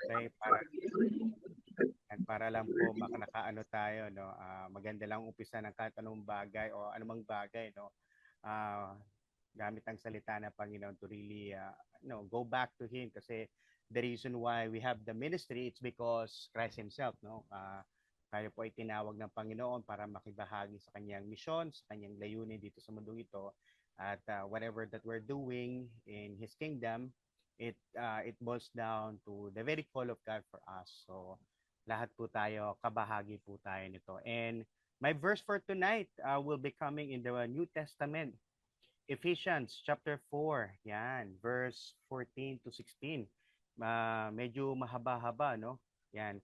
Okay? Para lang po nakaano tayo, no? Maganda lang umpisa ng kahit anong bagay o anumang bagay, no? Ah, gamit ang salita ng Panginoon to really, go back to Him kasi the reason why we have the ministry, it's because Christ Himself, no? Tayo po ay tinawag ng Panginoon para makibahagi sa kanyang misyon, sa kanyang layunin dito sa mundong ito. At whatever that we're doing in His kingdom, it boils down to the very call of God for us. So, lahat po tayo, kabahagi po tayo nito. And my verse for tonight will be coming in the New Testament. Ephesians chapter 4, yan, verse 14 to 16. Medyo mahaba-haba, no? Yan.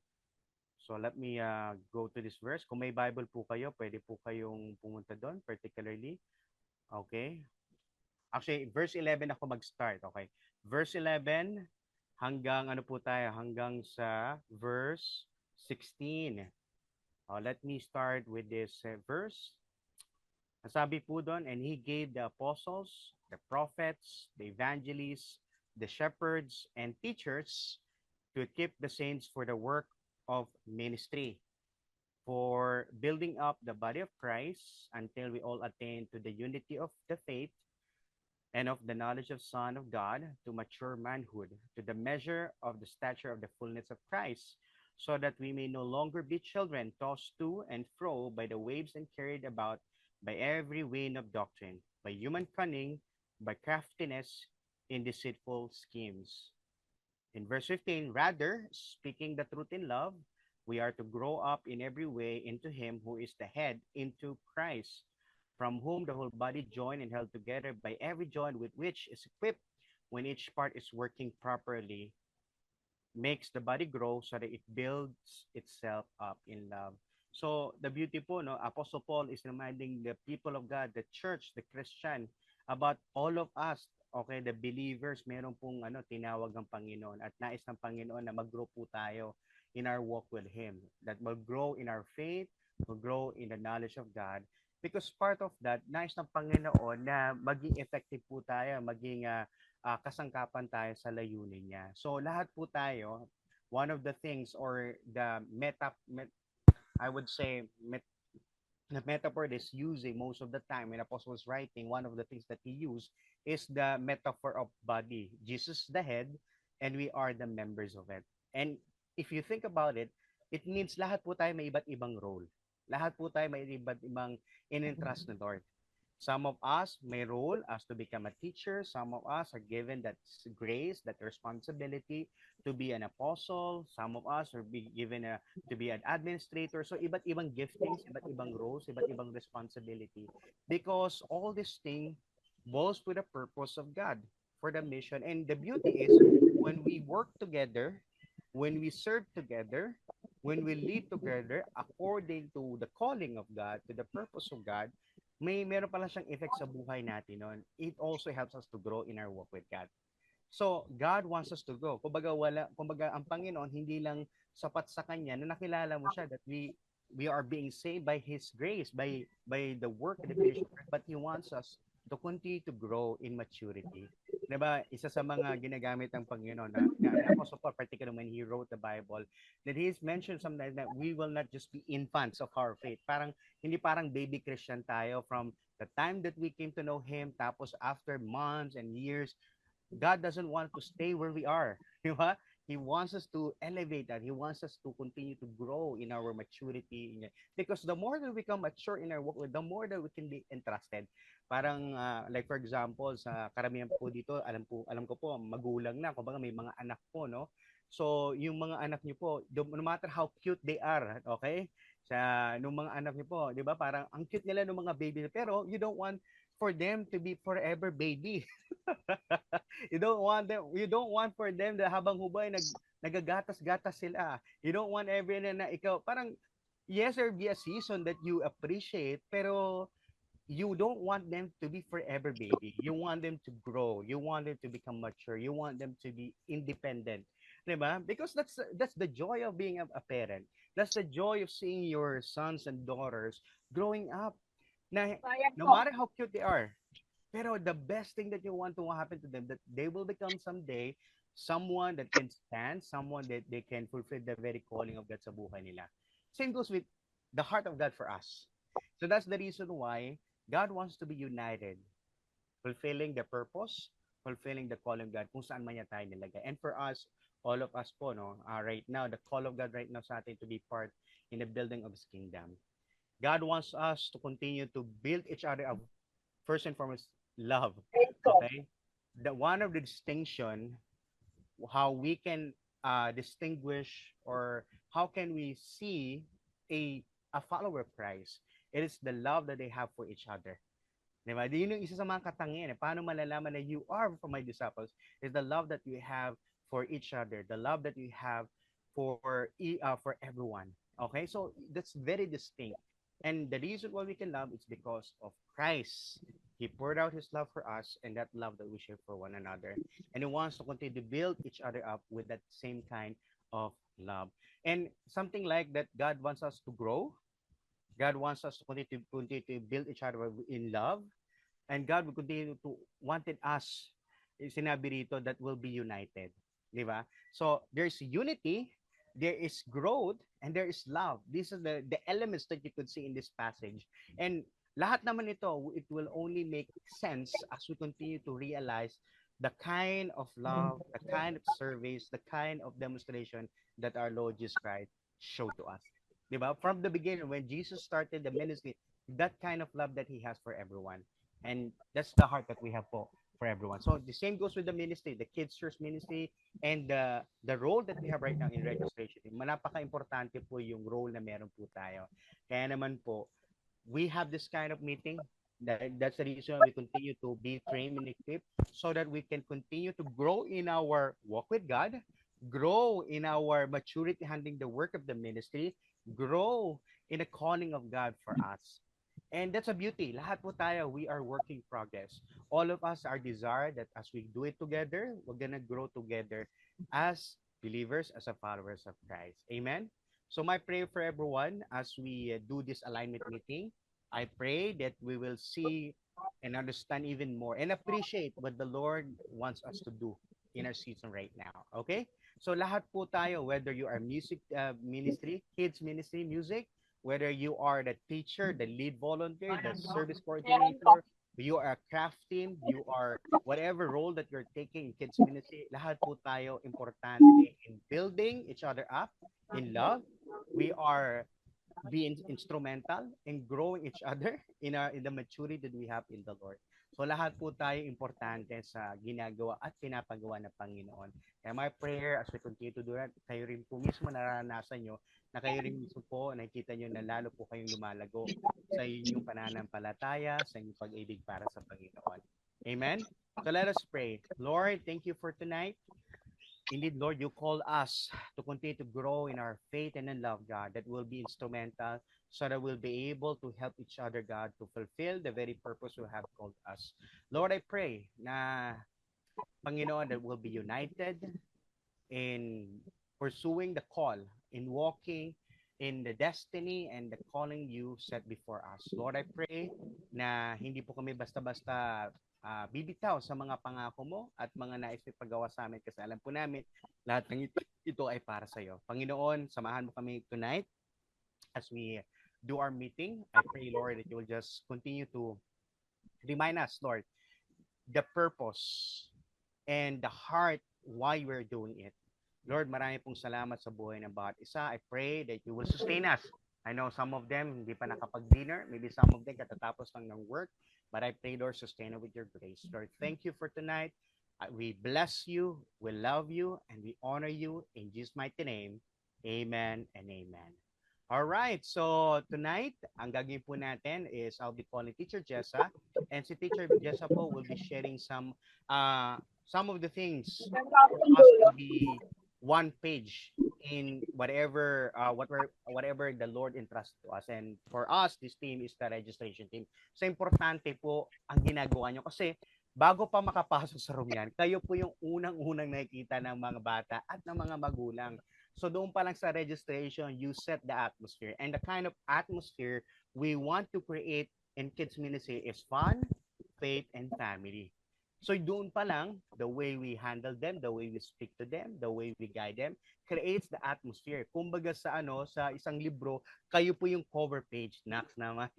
So let me go to this verse. Kung may Bible po kayo, pwede po kayong pumunta doon, particularly. Okay? Actually, verse 11 ako mag-start. Okay? Verse 11 hanggang ano po tayo? Hanggang sa verse 16. Let me start with this verse. Sabi po doon, and He gave the apostles, the prophets, the evangelists, the shepherds, and teachers to equip the saints for the work of ministry, for building up the body of Christ until we all attain to the unity of the faith and of the knowledge of Son of God, to mature manhood, to the measure of the stature of the fullness of Christ, so that we may no longer be children, tossed to and fro by the waves and carried about by every wind of doctrine, by human cunning, by craftiness in deceitful schemes. In verse 15, rather, speaking the truth in love, we are to grow up in every way into Him who is the head, into Christ, from whom the whole body joined and held together by every joint with which is equipped, when each part is working properly, makes the body grow so that it builds itself up in love. So the beauty po, no, Apostle Paul is reminding the people of God, the church, the Christian, about all of us, okay, the believers, meron pong tinawag ng Panginoon at nais ng Panginoon na mag-grow po tayo in our walk with Him, that mag-grow in our faith, mag-grow in the knowledge of God, because part of that, nais ng Panginoon na maging effective po tayo, maging kasangkapan tayo sa layunin niya. So lahat po tayo, one of the things or the I would say the metaphor is using most of the time when Apostle was writing, one of the things that he used is the metaphor of body. Jesus the head, and we are the members of it. And if you think about it, it means lahat po tayo may iba't ibang role. Lahat po tayo may iba't ibang in-entrust ng Lord. Some of us may role as to become a teacher. Some of us are given that grace, that responsibility to be an apostle. Some of us are be given to be an administrator. So iba't ibang giftings, iba't ibang roles, iba't ibang responsibility. Because all this thing boils to the purpose of God for the mission. And the beauty is when we work together, when we serve together, when we lead together according to the calling of God, to the purpose of God, meron pala siyang effect sa buhay natin noon. It also helps us to grow in our walk with God. So, God wants us to grow. Kumbaga ang Panginoon hindi lang sapat sa kanya na nakilala mo siya that we are being saved by His grace, by the work and the finished work, but He wants us to continue to grow in maturity. Diba? Isa sa mga ginagamit ng Panginoon na Apostle Paul, particularly when he wrote the Bible, that he's mentioned sometimes that we will not just be infants of our faith. Hindi parang baby Christian tayo from the time that we came to know Him, tapos after months and years, God doesn't want to stay where we are. Di ba? He wants us to elevate that. He wants us to continue to grow in our maturity. Because the more that we become mature in our work, the more that we can be entrusted. Parang, like for example, sa karamihan po dito, alam ko po, magulang na. Kumbaga may mga anak po, no? So, yung mga anak niyo po, no matter how cute they are, okay? Nung mga anak niyo po, di ba? Parang ang cute nila ng mga baby. Pero you don't want for them to be forever baby. You don't want for them na habang hubay nagagatas-gatas sila. You don't want every na ikaw parang yes, there be a season that you appreciate, pero you don't want them to be forever baby. You want them to grow. You want them to become mature. You want them to be independent. Diba? Because that's the joy of being a parent. That's the joy of seeing your sons and daughters growing up. Na, no matter how cute they are, pero the best thing that you want to happen to them, that they will become someday someone that can stand, someone that they can fulfill the very calling of God sa buhay nila. Same goes with the heart of God for us. So that's the reason why God wants to be united, fulfilling the purpose, fulfilling the call of God, kung saan man niya tayo nilagay. And for us, all of us po, no, right now, the call of God right now sa atin to be part in the building of His kingdom. God wants us to continue to build each other up. First and foremost, love. Okay? The one of the distinction, how we can distinguish or how can we see a follower of Christ? It is the love that they have for each other. Diba? Yun yung isa sa mga katangian. Paano malalaman na you are for my disciples is the love that you have for each other, the love that you have for everyone. Okay? So that's very distinct. And the reason why we can love is because of Christ. He poured out his love for us and that love that we share for one another. And he wants to continue to build each other up with that same kind of love. And something like that, God wants us to grow. God wants us to continue to build each other in love. And God will continue to wanted us, sinabi rito, that will be united. Di ba? So, there's unity, there is growth, and there is love. These are the elements that you could see in this passage. And lahat naman ito, it will only make sense as we continue to realize the kind of love, the kind of service, the kind of demonstration that our Lord Jesus Christ showed to us. Diba? From the beginning, when Jesus started the ministry, that kind of love that He has for everyone. And that's the heart that we have for everyone. So the same goes with the ministry, the Kids Church ministry, and the role that we have right now in registration. Napaka-importante po yung role na meron po tayo. Kaya naman po, we have this kind of meeting. That's the reason we continue to be trained and equipped so that we can continue to grow in our walk with God, grow in our maturity handling the work of the ministry, grow in the calling of God for us. And that's a beauty. Lahat po tayo, we are working progress. All of us are desire that as we do it together, we're gonna grow together as believers, as a followers of Christ. Amen? So my prayer for everyone as we do this alignment meeting, I pray that we will see and understand even more and appreciate what the Lord wants us to do in our season right now. Okay? So lahat po tayo, whether you are music ministry, kids ministry, music, whether you are the teacher, the lead volunteer, the service coordinator, you are a craft team, you are whatever role that you're taking in kids ministry, lahat po tayo importante in building each other up in love. We are being instrumental in growing each other in the maturity that we have in the Lord. So lahat po tayo importante sa ginagawa at pinapagawa ng Panginoon. Kaya my prayer as we continue to do that, kayo rin po mismo naranasan nyo, na kayo rin mismo po, nakikita nyo na lalo po kayong lumalago sa inyong pananampalataya, sa inyong pag-ibig para sa Panginoon. Amen? So let us pray. Lord, thank you for tonight. Indeed, Lord, you call us to continue to grow in our faith and in love, God, that will be instrumental so that we'll be able to help each other, God, to fulfill the very purpose you have called us. Lord, I pray na, Panginoon, that we'll be united in pursuing the call, in walking in the destiny and the calling you set before us. Lord, I pray na hindi po kami basta-basta bibitaw sa mga pangako mo at mga nais mo paggawa sa amin kasi alam po namin lahat ng ito ay para sa iyo. Panginoon, samahan mo kami tonight as we do our meeting. I pray, Lord, that you will just continue to remind us, Lord, the purpose and the heart why we're doing it. Lord, marami pong salamat sa buhay ng bawat isa. I pray that you will sustain us. I know some of them hindi pa nakapag-dinner. Maybe some of them katatapos lang ng work. But I pray, Lord, sustain us with your grace. Lord, thank you for tonight. We bless you, we love you, and we honor you in Jesus' mighty name. Amen and amen. All right, so tonight, ang gagawin po natin is I'll be calling Teacher Jessa, and si Teacher Jessa po will be sharing some of the things for us to be one page in whatever the Lord entrusts to us. And for us, this team is the registration team. So importante po ang ginagawa nyo kasi bago pa makapasok sa room yan, kayo po yung unang-unang nakikita ng mga bata at ng mga magulang. So doon pa lang sa registration, you set the atmosphere. And the kind of atmosphere we want to create in kids ministry is fun, faith, and family. So doon pa lang, the way we handle them, the way we speak to them, the way we guide them, creates the atmosphere. Kumbaga sa sa isang libro, kayo po yung cover page, Nax naman.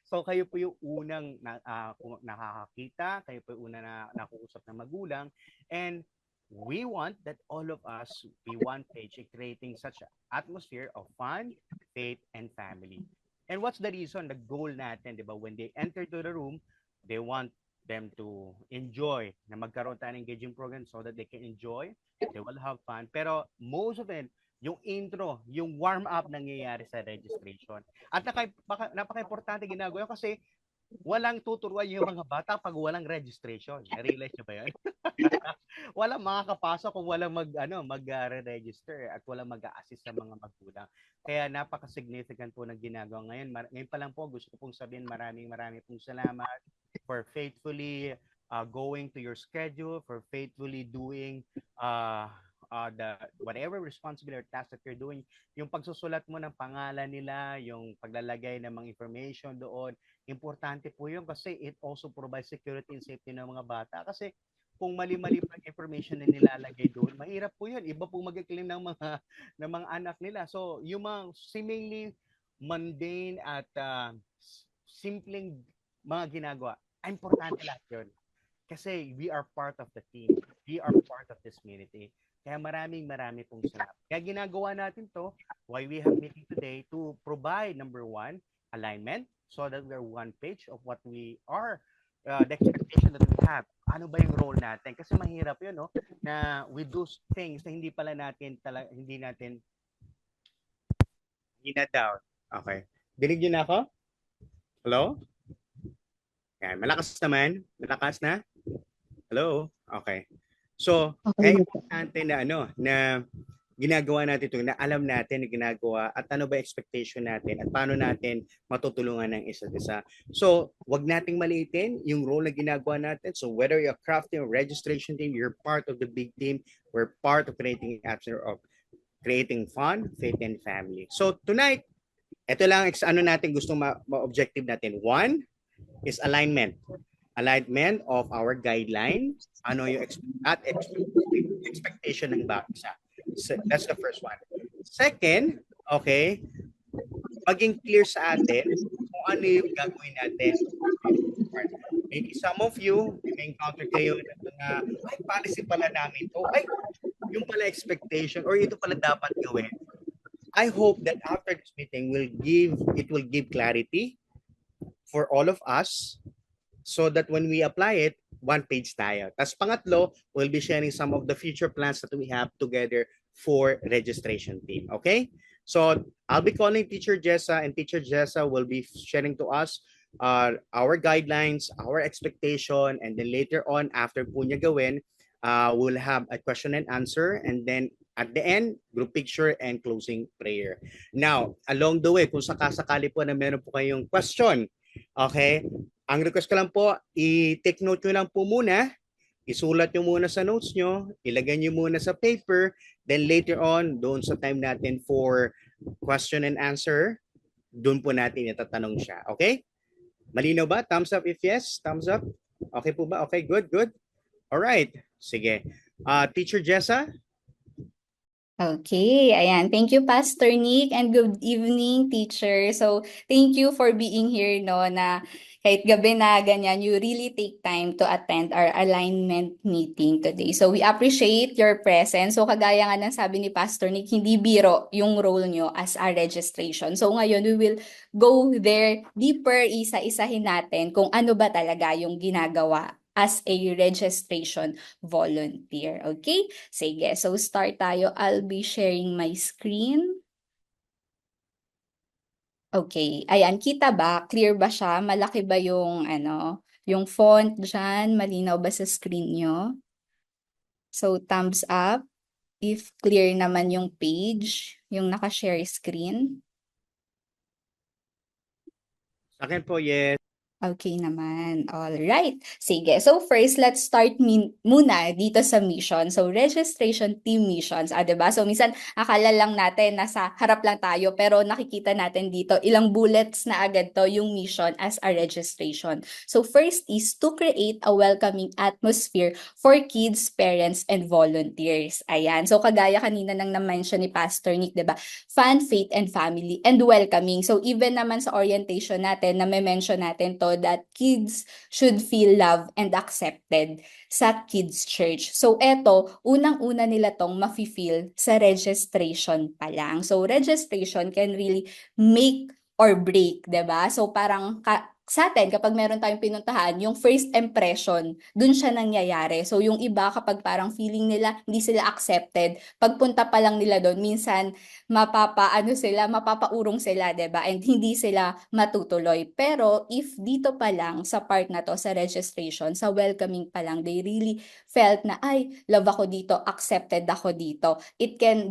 So kayo po yung unang nakakakita, kayo po yung unang nakuusap ng magulang, and we want that all of us be one page in creating such an atmosphere of fun, faith, and family. And what's the reason? The goal natin, di ba? When they enter to the room, they want them to enjoy, na magkaroon tayo ng engaging program so that they can enjoy, they will have fun. Pero most of it, yung intro, yung warm-up nangyayari sa registration. At napaka-importante ginagawa kasi walang tuturuan yung mga bata pag walang registration. Na-realize nyo ba yun? Walang makakapasok kung walang mag-register at walang mag-assist sa mga magulang. Kaya napaka-significant po ng ginagawa ngayon. Ngayon pa lang po, gusto ko pong sabihin maraming pong salamat for faithfully going to your schedule, for faithfully doing the whatever responsibility or task that you're doing. Yung pagsusulat mo ng pangalan nila, yung paglalagay ng mga information doon, importante po yun kasi it also provides security and safety ng mga bata. Kasi kung mali-mali pa information na nilalagay doon, mahirap po yun. Iba po mag-claim ng mga anak nila. So, yung mga seemingly mundane at simpleng mga ginagawa, importante lahat yun. Kasi we are part of the team. We are part of this community. Kaya marami pong salamat. Kaya ginagawa natin to, why we have meeting today, to provide, number one, alignment, so that we're one page of what we are, the expectation that we have. Ano ba yung role natin? Kasi mahirap yun, no? Na we do things na hindi pala natin, hindi natin ina-down. Okay. Dinig niyo na ako? Hello? Yan. Malakas naman? Malakas na? Hello? Okay. So, kaya importante na na ginagawa natin ito, na alam natin na ginagawa at ano ba expectation natin at paano natin matutulungan ng isa't isa. So, wag nating maliitin yung role na ginagawa natin. So, whether you're crafting or registration team, you're part of the big team. We're part of creating atmosphere of creating fun, faith, and family. So, tonight, ito lang natin gustong ma-objective natin. One is alignment. Alignment of our guideline, ano yung expectation ng bawat isa. So that's the first one. Second, okay, maging clear sa atin kung ano yung gagawin natin. Maybe some of you, may encounter kayo na ay, policy pala namin to. Ay, yung pala expectation or ito pala dapat gawin. I hope that after this meeting it will give clarity for all of us so that when we apply it, one page tayo. Tapos pangatlo, we'll be sharing some of the future plans that we have together for registration team. Okay? So I'll be calling Teacher Jessa, and Teacher Jessa will be sharing to us our guidelines, our expectation, and then later on, after po niya gawin, we'll have a question and answer, and then at the end, group picture and closing prayer. Now, along the way, kung sakasakali po na meron po kayong question, okay, ang request ko lang po, i-take note nyo lang po muna, isulat nyo muna sa notes nyo, ilagay nyo muna sa paper, then later on, doon sa time natin for question and answer, doon po natin itatanong siya. Okay? Malinaw ba? Thumbs up if yes. Thumbs up. Okay po ba? Okay, good, good. Alright. Sige. Teacher Jessa? Okay, ayan. Thank you, Pastor Nick, and good evening, teacher. So, thank you for being here, no, na kahit gabi na ganyan, you really take time to attend our alignment meeting today. So, we appreciate your presence. So, kagaya nga ng sabi ni Pastor Nick, hindi biro yung role nyo as a registration. So, ngayon, we will go there deeper, isa-isahin natin kung ano ba talaga yung ginagawa as a registration volunteer. Okay? Sige, so start tayo. I'll be sharing my screen. Okay, ayan, kita ba? Clear ba siya? Malaki ba yung yung font dyan? Malinaw ba sa screen nyo? So, thumbs up if clear naman yung page, yung naka-share screen. Sa akin po, yes. Okay naman. All right. Sige. So first, let's start muna dito sa mission. So registration team missions, 'di ba? So minsan akala lang natin nasa harap lang tayo pero nakikita natin dito ilang bullets na agad to yung mission as a registration. So first is to create a welcoming atmosphere for kids, parents, and volunteers. Ayan. So kagaya kanina nang na-mention ni Pastor Nick, 'di ba? Fun, faith, and family, and welcoming. So even naman sa orientation natin, na may mention natin to that kids should feel loved and accepted sa kids church. So eto, unang-una nila tong mafe-feel sa registration pa lang. So registration can really make or break, 'di ba? So parang sa atin, kapag meron tayong pinuntahan, yung first impression, dun siya nangyayari. So yung iba, kapag parang feeling nila hindi sila accepted, pagpunta pa lang nila doon, minsan mapapaurong sila, 'di ba? And hindi sila matutuloy. Pero if dito pa lang sa part na to sa registration, sa welcoming pa lang, they really felt na ay, love ako dito, accepted ako dito.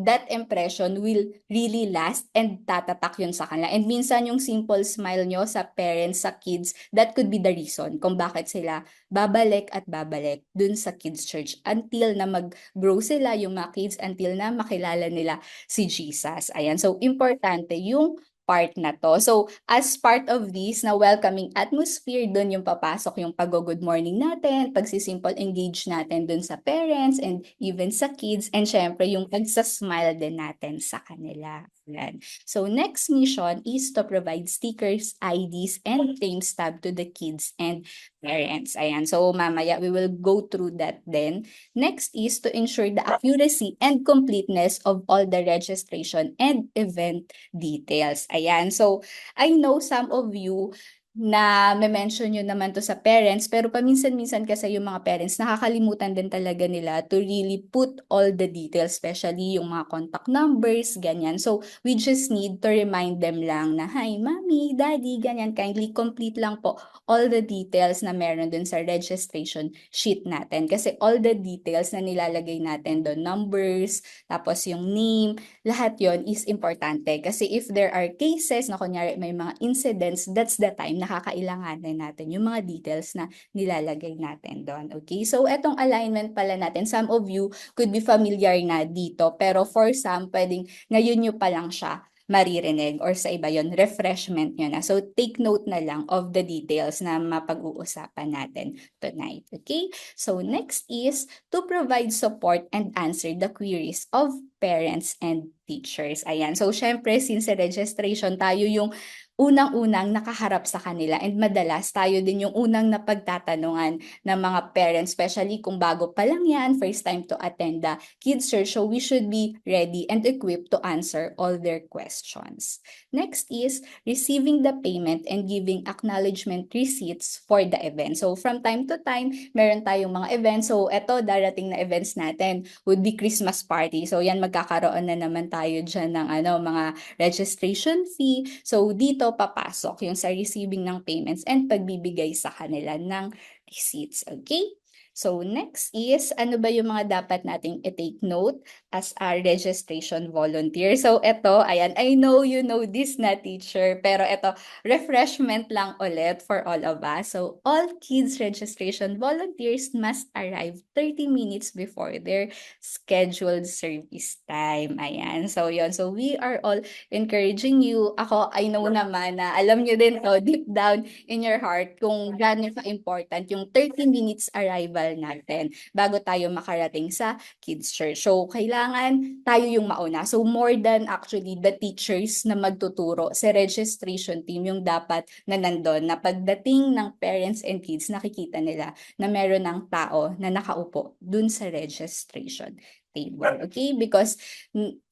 That impression will really last and tatatak yun sa kanila. And minsan yung simple smile nyo sa parents, sa kids, that could be the reason kung bakit sila babalik at babalik dun sa kids church until na mag-grow sila yung mga kids, until na makilala nila si Jesus. Ayan. So, importante yung part na to. So, as part of this na welcoming atmosphere, dun yung papasok yung pag-good morning natin, pagsisimple engage natin dun sa parents and even sa kids, and syempre yung pagsasmile din natin sa kanila. Ayan. So, next mission is to provide stickers, IDs, and claims tab to the kids and parents. Ayan. So, mamaya we will go through that then. Next is to ensure the accuracy and completeness of all the registration and event details. Ayan. So, I know some of you na mention nyo naman to sa parents, pero paminsan-minsan kasi yung mga parents, nakakalimutan din talaga nila to really put all the details, especially yung mga contact numbers, ganyan. So, we just need to remind them lang na, hi, mommy, daddy, ganyan, kindly complete lang po all the details na meron dun sa registration sheet natin. Kasi all the details na nilalagay natin doon, numbers, tapos yung name, lahat yon is importante. Kasi if there are cases na kunyari may mga incidents, that's the time nakakailanganin natin yung mga details na nilalagay natin doon. Okay? So, etong alignment pala natin, some of you could be familiar na dito, pero for some, pwedeng ngayon nyo pa lang siya maririnig or sa iba yon refreshment nyo na. So, take note na lang of the details na mapag-uusapan natin tonight. Okay? So, next is to provide support and answer the queries of parents and teachers. Ayan. So, syempre, since sa registration, tayo yung unang-unang nakaharap sa kanila and madalas tayo din yung unang napagtatanungan ng mga parents, especially kung bago pa lang yan, first time to attend the kids church. So we should be ready and equipped to answer all their questions. Next is receiving the payment and giving acknowledgement receipts for the event. So from time to time, meron tayong mga events. So eto, darating na events natin would be Christmas party. So yan, magkakaroon na naman tayo dyan ng mga registration fee. So dito papasok yung sa receiving ng payments and pagbibigay sa kanila ng receipts. Okay? So next is, ano ba yung mga dapat nating i-take note as our registration volunteer? So ito, ayan, I know you know this na teacher, pero ito, refreshment lang ulit for all of us. So all kids registration volunteers must arrive 30 minutes before their scheduled service time. Ayan, so yon. So we are all encouraging you. Ako, I know naman na alam nyo din to deep down in your heart kung gaano ka-important yung 30 minutes arrival natin bago tayo makarating sa kids church. So, kailangan tayo yung mauna. So, more than actually the teachers na magtuturo, sa registration team yung dapat na nandun, na pagdating ng parents and kids, nakikita nila na meron ng tao na nakaupo dun sa registration table. Okay? Because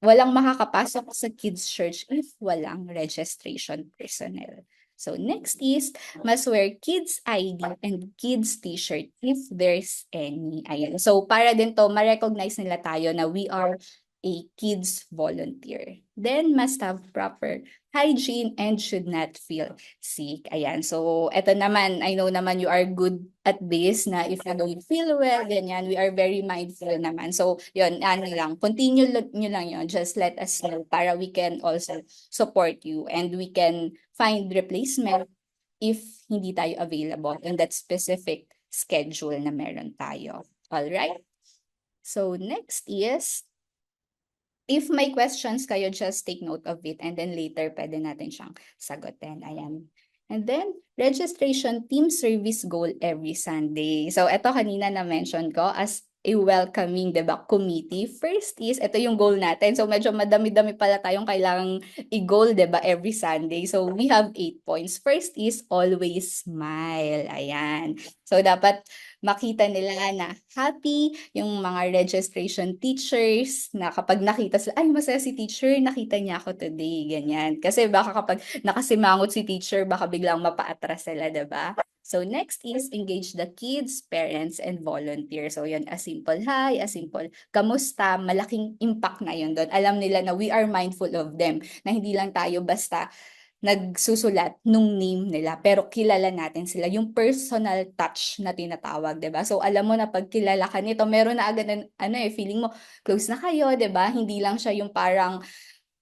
walang makakapasok sa kids church if walang registration personnel. So next is, must wear kids ID and kids t-shirt if there's any. Ayan. So para din to, ma-recognize nila tayo na we are a kids volunteer. Then must have proper hygiene and should not feel sick. Ayan. So eto naman, I know naman you are good at this na if you don't feel well, ganyan, we are very mindful naman. So yun, ano lang, continue nyo lang yun. Just let us know para we can also support you and we can find replacement if hindi tayo available on that specific schedule na meron tayo. Alright? So next is, if may questions kayo, just take note of it and then later pwede natin siyang sagutin. Ayan. And then, registration team service goal every Sunday. So, ito kanina na-mention ko as a welcoming, diba, committee. First is, ito yung goal natin. So, medyo madami-dami pala tayong kailangang i-goal, diba, every Sunday. So, we have 8 points. First is, always smile. Ayan. So, dapat makita nila na happy yung mga registration teachers na kapag nakita sila, ay masaya si teacher, nakita niya ako today, ganyan. Kasi baka kapag nakasimangot si teacher, baka biglang mapaatras sila, diba? So next is engage the kids, parents, and volunteers. So yun, a simple hi, a simple kamusta, malaking impact na yun doon. Alam nila na we are mindful of them, na hindi lang tayo basta nagsusulat nung name nila, pero kilala natin sila, yung personal touch na tinatawag, 'di ba? So alam mo na pag kilala ka nito, meron na agad feeling mo close na kayo, 'di ba? Hindi lang siya yung parang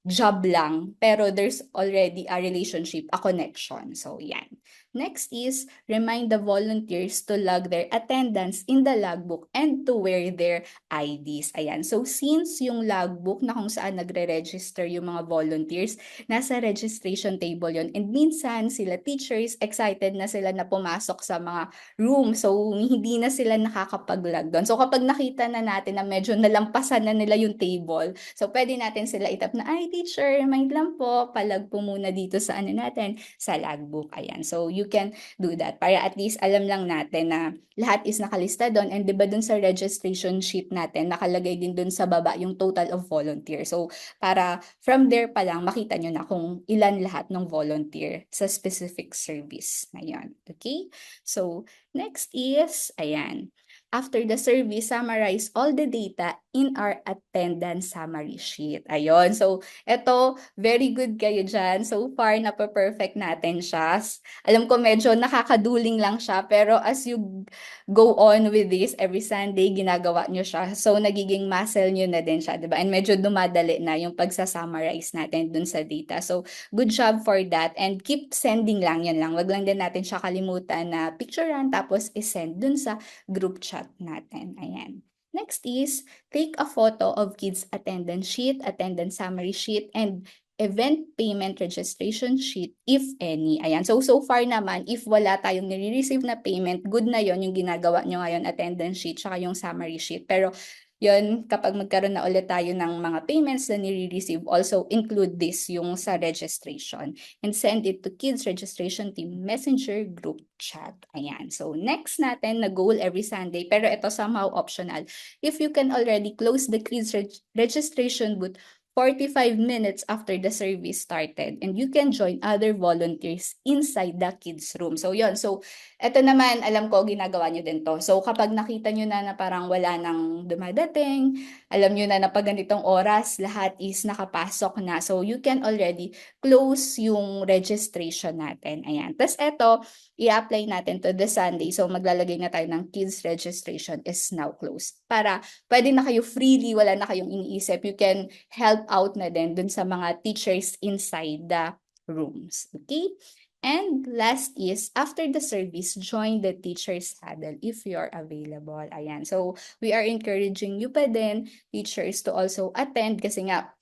job lang, pero there's already a relationship, a connection. So yan. Next is remind the volunteers to log their attendance in the logbook and to wear their IDs. Ayan. So since yung logbook na kung saan nagre-register yung mga volunteers, nasa registration table yon, and minsan sila teachers excited na sila na pumasok sa mga room, so hindi na sila nakakapag-log doon. So kapag nakita na natin na medyo nalampasan na nila yung table, so pwede natin sila itap na, ay teacher, mind lang po, palag po muna dito sa natin, sa logbook. Ayan. So you can do that para at least alam lang natin na lahat is nakalista doon, and 'di ba doon sa registration sheet natin nakalagay din doon sa baba yung total of volunteers. So para from there pa lang makita nyo na kung ilan lahat ng volunteer sa specific service na yan. Okay? So next is, ayan. After the survey, summarize all the data in our attendance summary sheet. Ayun. So, eto, very good kayo dyan. So far, napaperfect natin siya. Alam ko medyo nakakaduling lang siya, pero as you go on with this, every Sunday, ginagawa nyo siya. So, nagiging muscle nyo na din siya, diba? And medyo dumadali na yung pagsa-summarize natin dun sa data. So, good job for that. And keep sending lang, yan lang. Wag lang din natin siya kalimutan na picturean, tapos isend dun sa group chat natin. Ayan. Next is, take a photo of kids' attendance sheet, attendance summary sheet, and event payment registration sheet, if any. Ayan. So far naman, if wala tayong nire-receive na payment, good na yon yung ginagawa nyo ngayon, attendance sheet, tsaka yung summary sheet. Pero yun, kapag magkaroon na ulit tayo ng mga payments na nire-receive, also include this yung sa registration. And send it to Kids Registration Team Messenger Group Chat. Ayan. So next natin na goal every Sunday, pero ito somehow optional. If you can already close the Kids registration booth 45 minutes after the service started, and you can join other volunteers inside the kids room. So yon. So eto naman, alam ko ginagawa nyo din to. So kapag nakita nyo na parang wala nang dumadating, alam nyo na pag ganitong oras, lahat is nakapasok na. So you can already close yung registration natin. Ayan. Tapos eto, i-apply natin to the Sunday. So maglalagay na tayo ng kids registration is now closed. Para pwede na kayo freely, wala na kayong iniisip. You can help out na din dun sa mga teachers inside the rooms. Okay? And last is, after the service, join the teacher's huddle if you're available. Ayan. So, we are encouraging you pa din, teachers, to also attend kasi nga,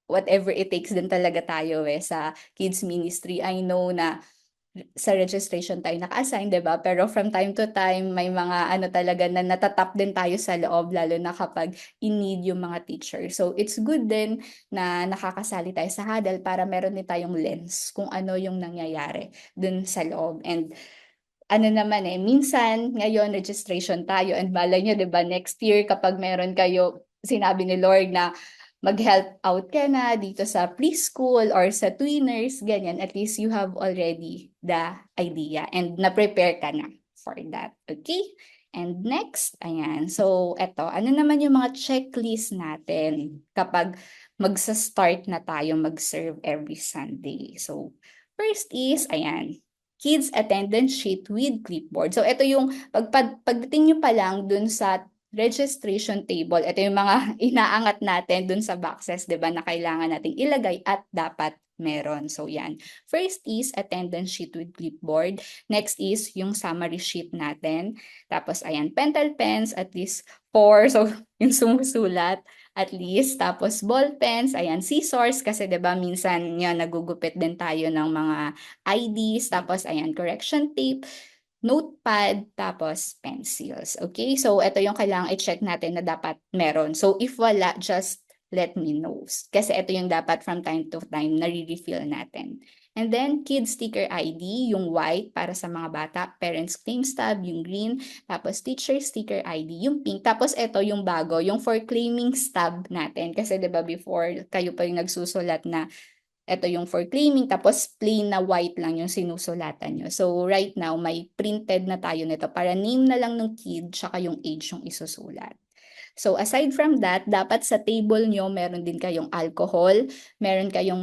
whatever it takes din talaga tayo sa kids ministry. I know na sa registration tayo naka-assign, 'di ba? Pero from time to time, may mga talaga na natatap din tayo sa loob, lalo na kapag in-need yung mga teacher. So, it's good din na nakakasali tayo sa huddle para meron din tayong lens kung ano yung nangyayari dun sa loob. And naman minsan, ngayon, registration tayo, and malay nyo, 'di ba, next year, kapag meron kayo, sinabi ni Lord na mag-help out ka na dito sa preschool or sa tweeners, ganyan, at least you have already the idea and na-prepare ka na for that. Okay? And next, ayan. So, eto, ano naman yung mga checklist natin kapag magsa-start na tayo mag-serve every Sunday? So, first is, ayan, kids attendance sheet with clipboard. So, ito yung pagdating nyo pa lang dun sa registration table, ito yung mga inaangat natin dun sa boxes, 'di ba, na kailangan nating ilagay at dapat meron. So yan. First is attendance sheet with clipboard. Next is yung summary sheet natin. Tapos ayan, pentel pens, at least 4. So yung sumusulat at least. Tapos ball pens, ayan, scissors kasi 'di ba minsan yan nagugupit din tayo ng mga IDs. Tapos ayan, correction tape, notepad, tapos pencils. Okay? So, ito yung kailangang i-check natin na dapat meron. So, if wala, just let me know. Kasi ito yung dapat from time to time na re-refill natin. And then, kid sticker ID, yung white para sa mga bata, parents claim stub, yung green, tapos teacher sticker ID, yung pink. Tapos ito yung bago, yung for claiming stub natin. Kasi 'di ba before, kayo pa yung nagsusulat na ito yung for claiming, tapos plain na white lang yung sinusulatan nyo. So, right now, may printed na tayo nito para name na lang ng kid, tsaka yung age yung isusulat. So, aside from that, dapat sa table nyo, meron din kayong alcohol, meron kayong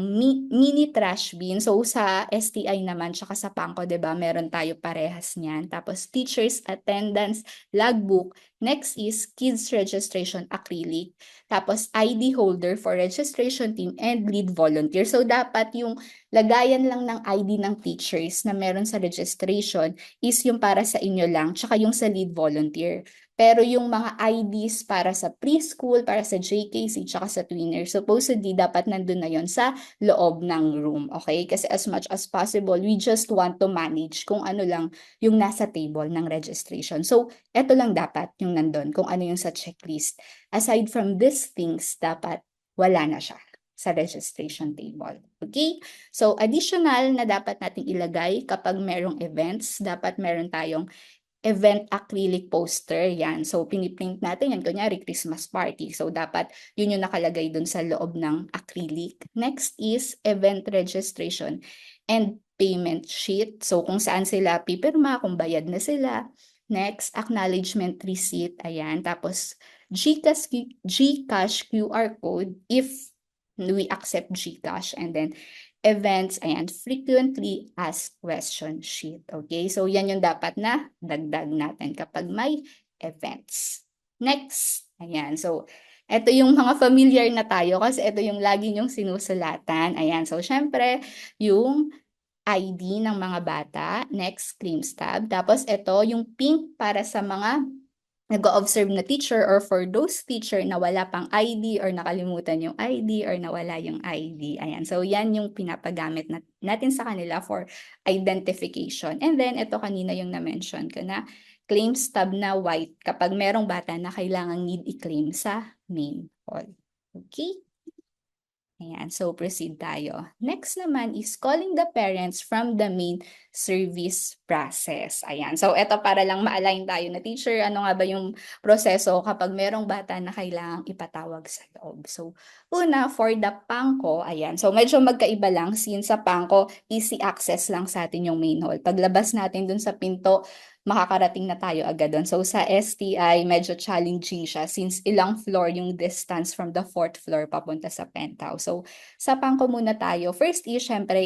mini trash bin. So, sa STI naman, tsaka sa Pangko, 'di ba, meron tayo parehas niyan. Tapos, teacher's attendance, logbook. Next is kids registration acrylic. Tapos, ID holder for registration team and lead volunteer. So, dapat yung lagayan lang ng ID ng teachers na meron sa registration is yung para sa inyo lang, tsaka yung sa lead volunteer. Pero yung mga IDs para sa preschool, para sa JKC, tsaka sa tweener, supposedly dapat nandun na yon sa loob ng room, okay? Kasi as much as possible, we just want to manage kung ano lang yung nasa table ng registration. So, eto lang dapat yung nandun, kung ano yung sa checklist. Aside from these things, dapat wala na siya sa registration table. Okay? So, additional na dapat nating ilagay kapag merong events, dapat meron tayong event acrylic poster, yan. So, piniprint natin yan, kunyari Christmas party. So, dapat yun yung nakalagay dun sa loob ng acrylic. Next is event registration and payment sheet. So, kung saan sila pipirma, kung bayad na sila. Next, acknowledgement receipt, ayan. Tapos, GCash QR code if we accept GCash, and then events, ayan, frequently asked question sheet. Okay, so yan yung dapat na dagdag natin kapag may events. Next, ayan, so ito yung mga familiar na tayo kasi ito yung lagi nyong sinusulatan. Ayan, so syempre, yung ID ng mga bata, next, claims tab. Tapos ito, yung pink para sa mga nag-observe na teacher or for those teacher na wala pang ID or nakalimutan yung ID or nawala yung ID. Ayan. So, yan yung pinapagamit natin sa kanila for identification. And then, ito kanina yung na-mention ko na claims tab na white kapag merong bata na kailangan need i-claim sa main hall. Okay? Ayan, so proceed tayo. Next naman is calling the parents from the main service process. Ayan, so eto para lang ma-align tayo na teacher, ano nga ba yung proseso kapag merong bata na kailangang ipatawag sa loob. So, una, for the Pangko, ayan, so medyo magkaiba lang since sa Pangko, easy access lang sa atin yung main hall. Paglabas natin dun sa pinto, makakarating na tayo agad doon. So sa STI, medyo challenging siya since ilang floor yung distance from the 4th floor papunta sa penthouse. So sa Pangko muna tayo. First is, syempre,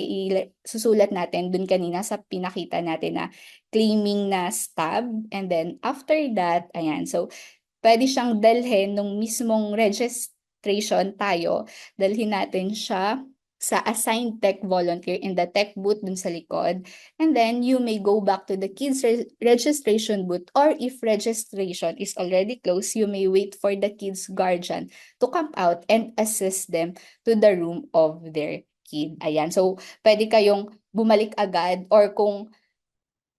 susulat natin dun kanina sa pinakita natin na claiming na stub. And then after that, ayan, so pwede siyang dalhin nung mismong registration tayo. Dalhin natin siya sa assigned tech volunteer in the tech booth dun sa likod. And then, you may go back to the kids registration booth, or if registration is already closed, you may wait for the kids' guardian to come out and assist them to the room of their kid. Ayan. So, pwede kayong bumalik agad, or kung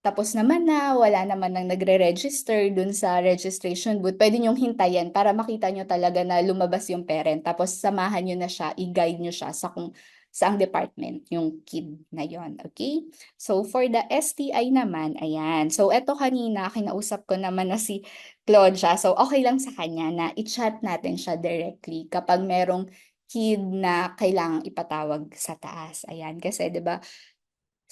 tapos naman na, wala naman nang nagre-register dun sa registration booth, pwede nyong hintayin para makita nyo talaga na lumabas yung parent. Tapos samahan nyo na siya, i-guide nyo siya sa kung saang department yung kid na yon. Okay? So for the STI naman, ayan. So eto kanina, kinausap ko naman na si Claudia. So okay lang sa kanya na i-chat natin siya directly kapag merong kid na kailangang ipatawag sa taas. Ayan, kasi 'di ba,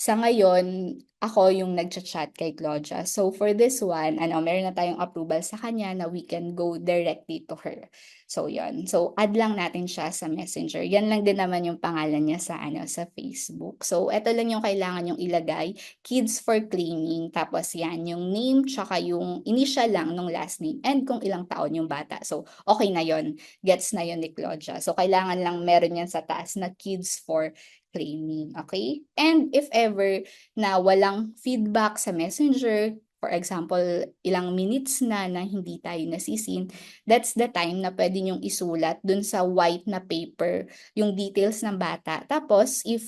sa ngayon, ako yung nagchat-chat kay Claudia. So for this one, meron na tayong approval sa kanya na we can go directly to her. So yon. So add lang natin siya sa Messenger. Yan lang din naman yung pangalan niya sa sa Facebook. So ito lang yung kailangan yung ilagay, kids for claiming. Tapos yan, yung name tsaka yung initial lang nung last name and kung ilang taon yung bata. So okay na yon. Gets na yon ni Claudia. So kailangan lang meron yan sa taas na kids for claiming. Okay? And if ever na walang feedback sa messenger, for example, ilang minutes na hindi tayo nasisin, that's the time na pwede nyong isulat dun sa white na paper yung details ng bata. Tapos, if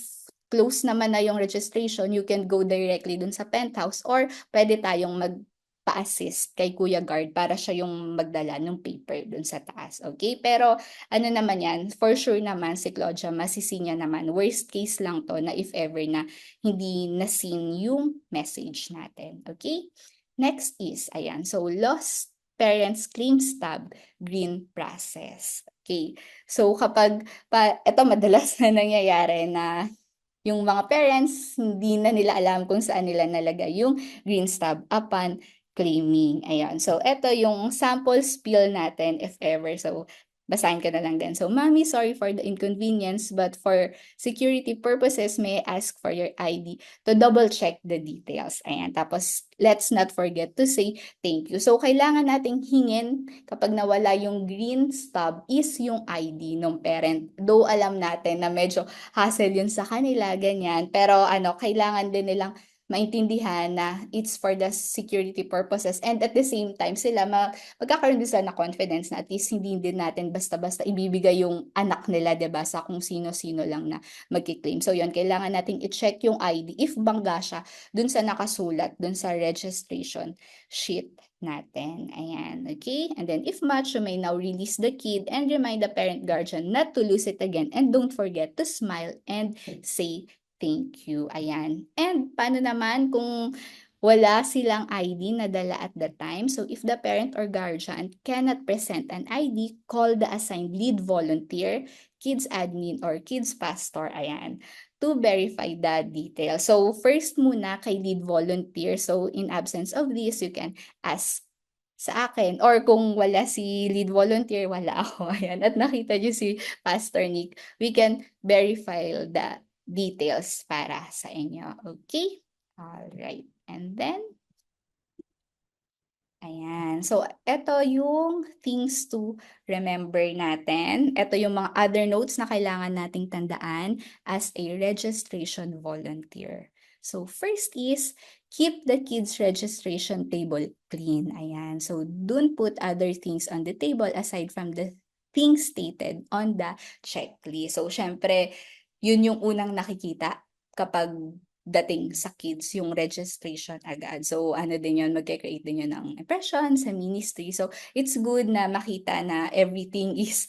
close naman na yung registration, you can go directly dun sa penthouse or pwede tayong pa-assist kay Kuya Guard para siya yung magdala ng paper dun sa taas. Okay? Pero ano naman yan, for sure naman si Claudia masisinya naman. Worst case lang to na if ever na hindi nasin yung message natin. Okay? Next is, ayan, so lost parents claims tab, green process. Okay. So kapag, ito madalas na nangyayari na yung mga parents, hindi na nila alam kung saan nila nalagay yung green stub upon claiming. Ayan. So, ito yung sample spiel natin if ever. So, basahin ko na lang din. So, Mommy, sorry for the inconvenience, but for security purposes, may I ask for your ID to double check the details. Ayan. Tapos, let's not forget to say thank you. So, kailangan nating hingin kapag nawala yung green stub is yung ID ng parent. Though alam natin na medyo hassle yun sa kanila, ganyan. Pero kailangan din nilang maintindihan na it's for the security purposes and at the same time sila magkakaroon din sila na confidence na at least hindi din natin basta-basta ibibigay yung anak nila, 'di ba, sa kung sino-sino lang na magki-claim. So yun, kailangan nating i-check yung ID if bangga siya dun sa nakasulat dun sa registration sheet natin. Ayan, okay? And then if match, you may now release the kid and remind the parent guardian not to lose it again. And don't forget to smile and say thank you. Ayan. And paano naman kung wala silang ID na dala at the time? So if the parent or guardian cannot present an ID, call the assigned lead volunteer, kids admin, or kids pastor. Ayan, to verify the details. So first muna kay lead volunteer. So in absence of this, you can ask sa akin. Or kung wala si lead volunteer, wala ako. Ayan. At nakita niyo si Pastor Nick, we can verify the details para sa inyo. Okay? Alright. And then, ayan. So, ito yung things to remember natin. Ito yung mga other notes na kailangan nating tandaan as a registration volunteer. So, first is, keep the kids' registration table clean. Ayan. So, don't put other things on the table aside from the things stated on the checklist. So, syempre, yun yung unang nakikita kapag dating sa kids yung registration agad. So, din yun, magke-create din yun ng impression sa ministry. So, it's good na makita na everything is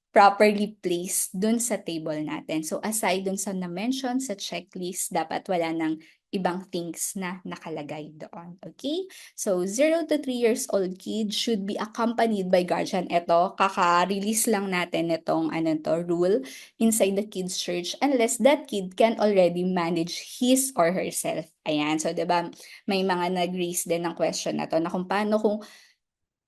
properly placed dun sa table natin. So, aside dun sa na-mention sa checklist, dapat wala nang ibang things na nakalagay doon. Okay? So, 0 to 3 years old kids should be accompanied by guardian. Ito, kaka-release lang natin itong rule inside the kids' church unless that kid can already manage his or herself. Ayan. So, diba, may mga nag-raise din ng question na to na kung paano kung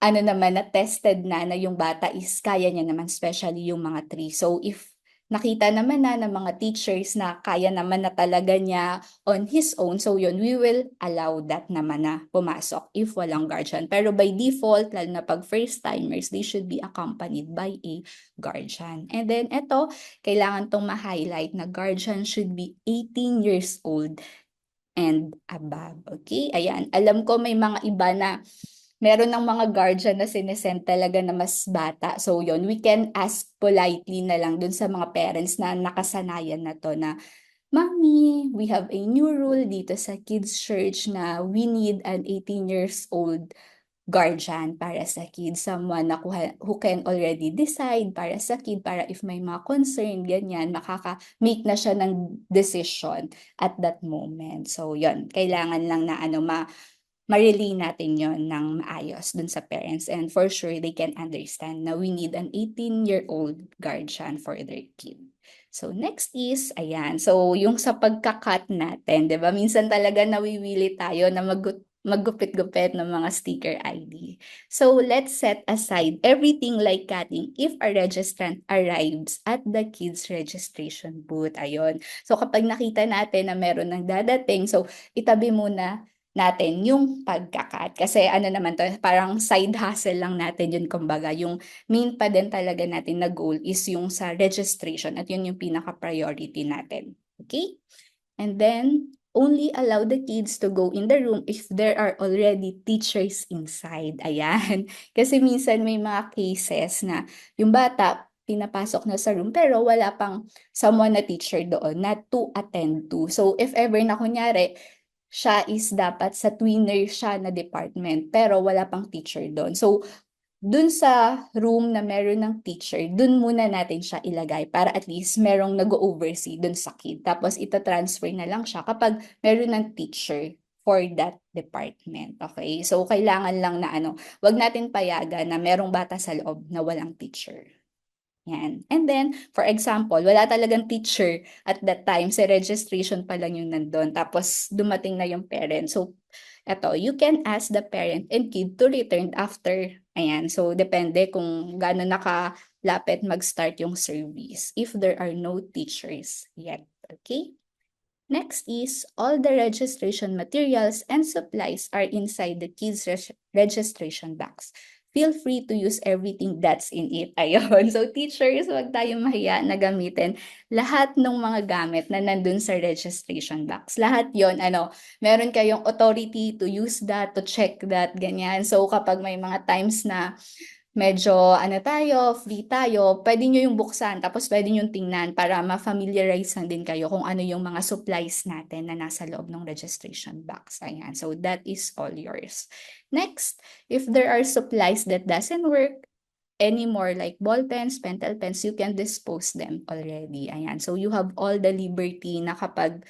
naman na tested na yung bata is kaya niya naman, especially yung mga 3. So if nakita naman na ng mga teachers na kaya naman na talaga niya on his own, so yun, we will allow that naman na pumasok if walang guardian. Pero by default, lalo na pag first timers, they should be accompanied by a guardian. And then eto, kailangan tong ma-highlight na guardian should be 18 years old and above. Okay? Ayan, alam ko may mga iba na meron ng mga guardian na sinesend talaga na mas bata. So yon, we can ask politely na lang dun sa mga parents na nakasanayan na to na, Mommy, we have a new rule dito sa kids church na we need an 18 years old guardian para sa kid, someone na who can already decide para sa kid, para if may mga concern, ganyan, makaka-make na siya ng decision at that moment. So, yon, kailangan lang na ma-relay natin yon ng maayos dun sa parents, and for sure they can understand na we need an 18-year-old guardian for their kid. So next is, ayan, so yung sa pagka-cut natin, 'di ba? Minsan talaga nawiwili tayo na maggupit-gupit ng mga sticker ID. So let's set aside everything like cutting if a registrant arrives at the kids registration booth. Ayun. So kapag nakita natin na meron nang dadating, so itabi muna natin yung pagka-cut. Kasi ano naman to, parang side hustle lang natin yun, kumbaga. Yung main pa din talaga natin na goal is yung sa registration at yun yung pinaka-priority natin. Okay? And then, only allow the kids to go in the room if there are already teachers inside. Ayan. Kasi minsan may mga cases na yung bata, pinapasok na sa room, pero wala pang someone na teacher doon na to attend to. So, if ever na kunyari, siya is dapat sa tweener siya na department, pero wala pang teacher doon. So, dun sa room na meron ng teacher, dun muna natin siya ilagay para at least merong nag-oversee dun sa kid. Tapos ita-transfer na lang siya kapag meron ng teacher for that department. Okay? So, kailangan lang na wag natin payagan na merong bata sa loob na walang teacher. Yan. And then, for example, wala talagang teacher at that time, sa registration pa lang yung nandun. Tapos, dumating na yung parent. So, eto, you can ask the parent and kid to return after. Ayan. So, depende kung gaano nakalapit mag-start yung service if there are no teachers yet. Okay? Next is, all the registration materials and supplies are inside the kids' registration box. Feel free to use everything that's in it. Ayun. So, teachers, huwag tayong mahiya na gamitin lahat ng mga gamit na nandun sa registration box. Lahat yon meron kayong authority to use that, to check that, ganyan. So, kapag may mga times na medyo free tayo, pwede nyo yung buksan, tapos pwede nyo tingnan para ma-familiarize lang din kayo kung ano yung mga supplies natin na nasa loob ng registration box. Ayan, so that is all yours. Next, if there are supplies that doesn't work anymore, like ball pens, pentel pens, you can dispose them already. Ayan, so you have all the liberty na kapag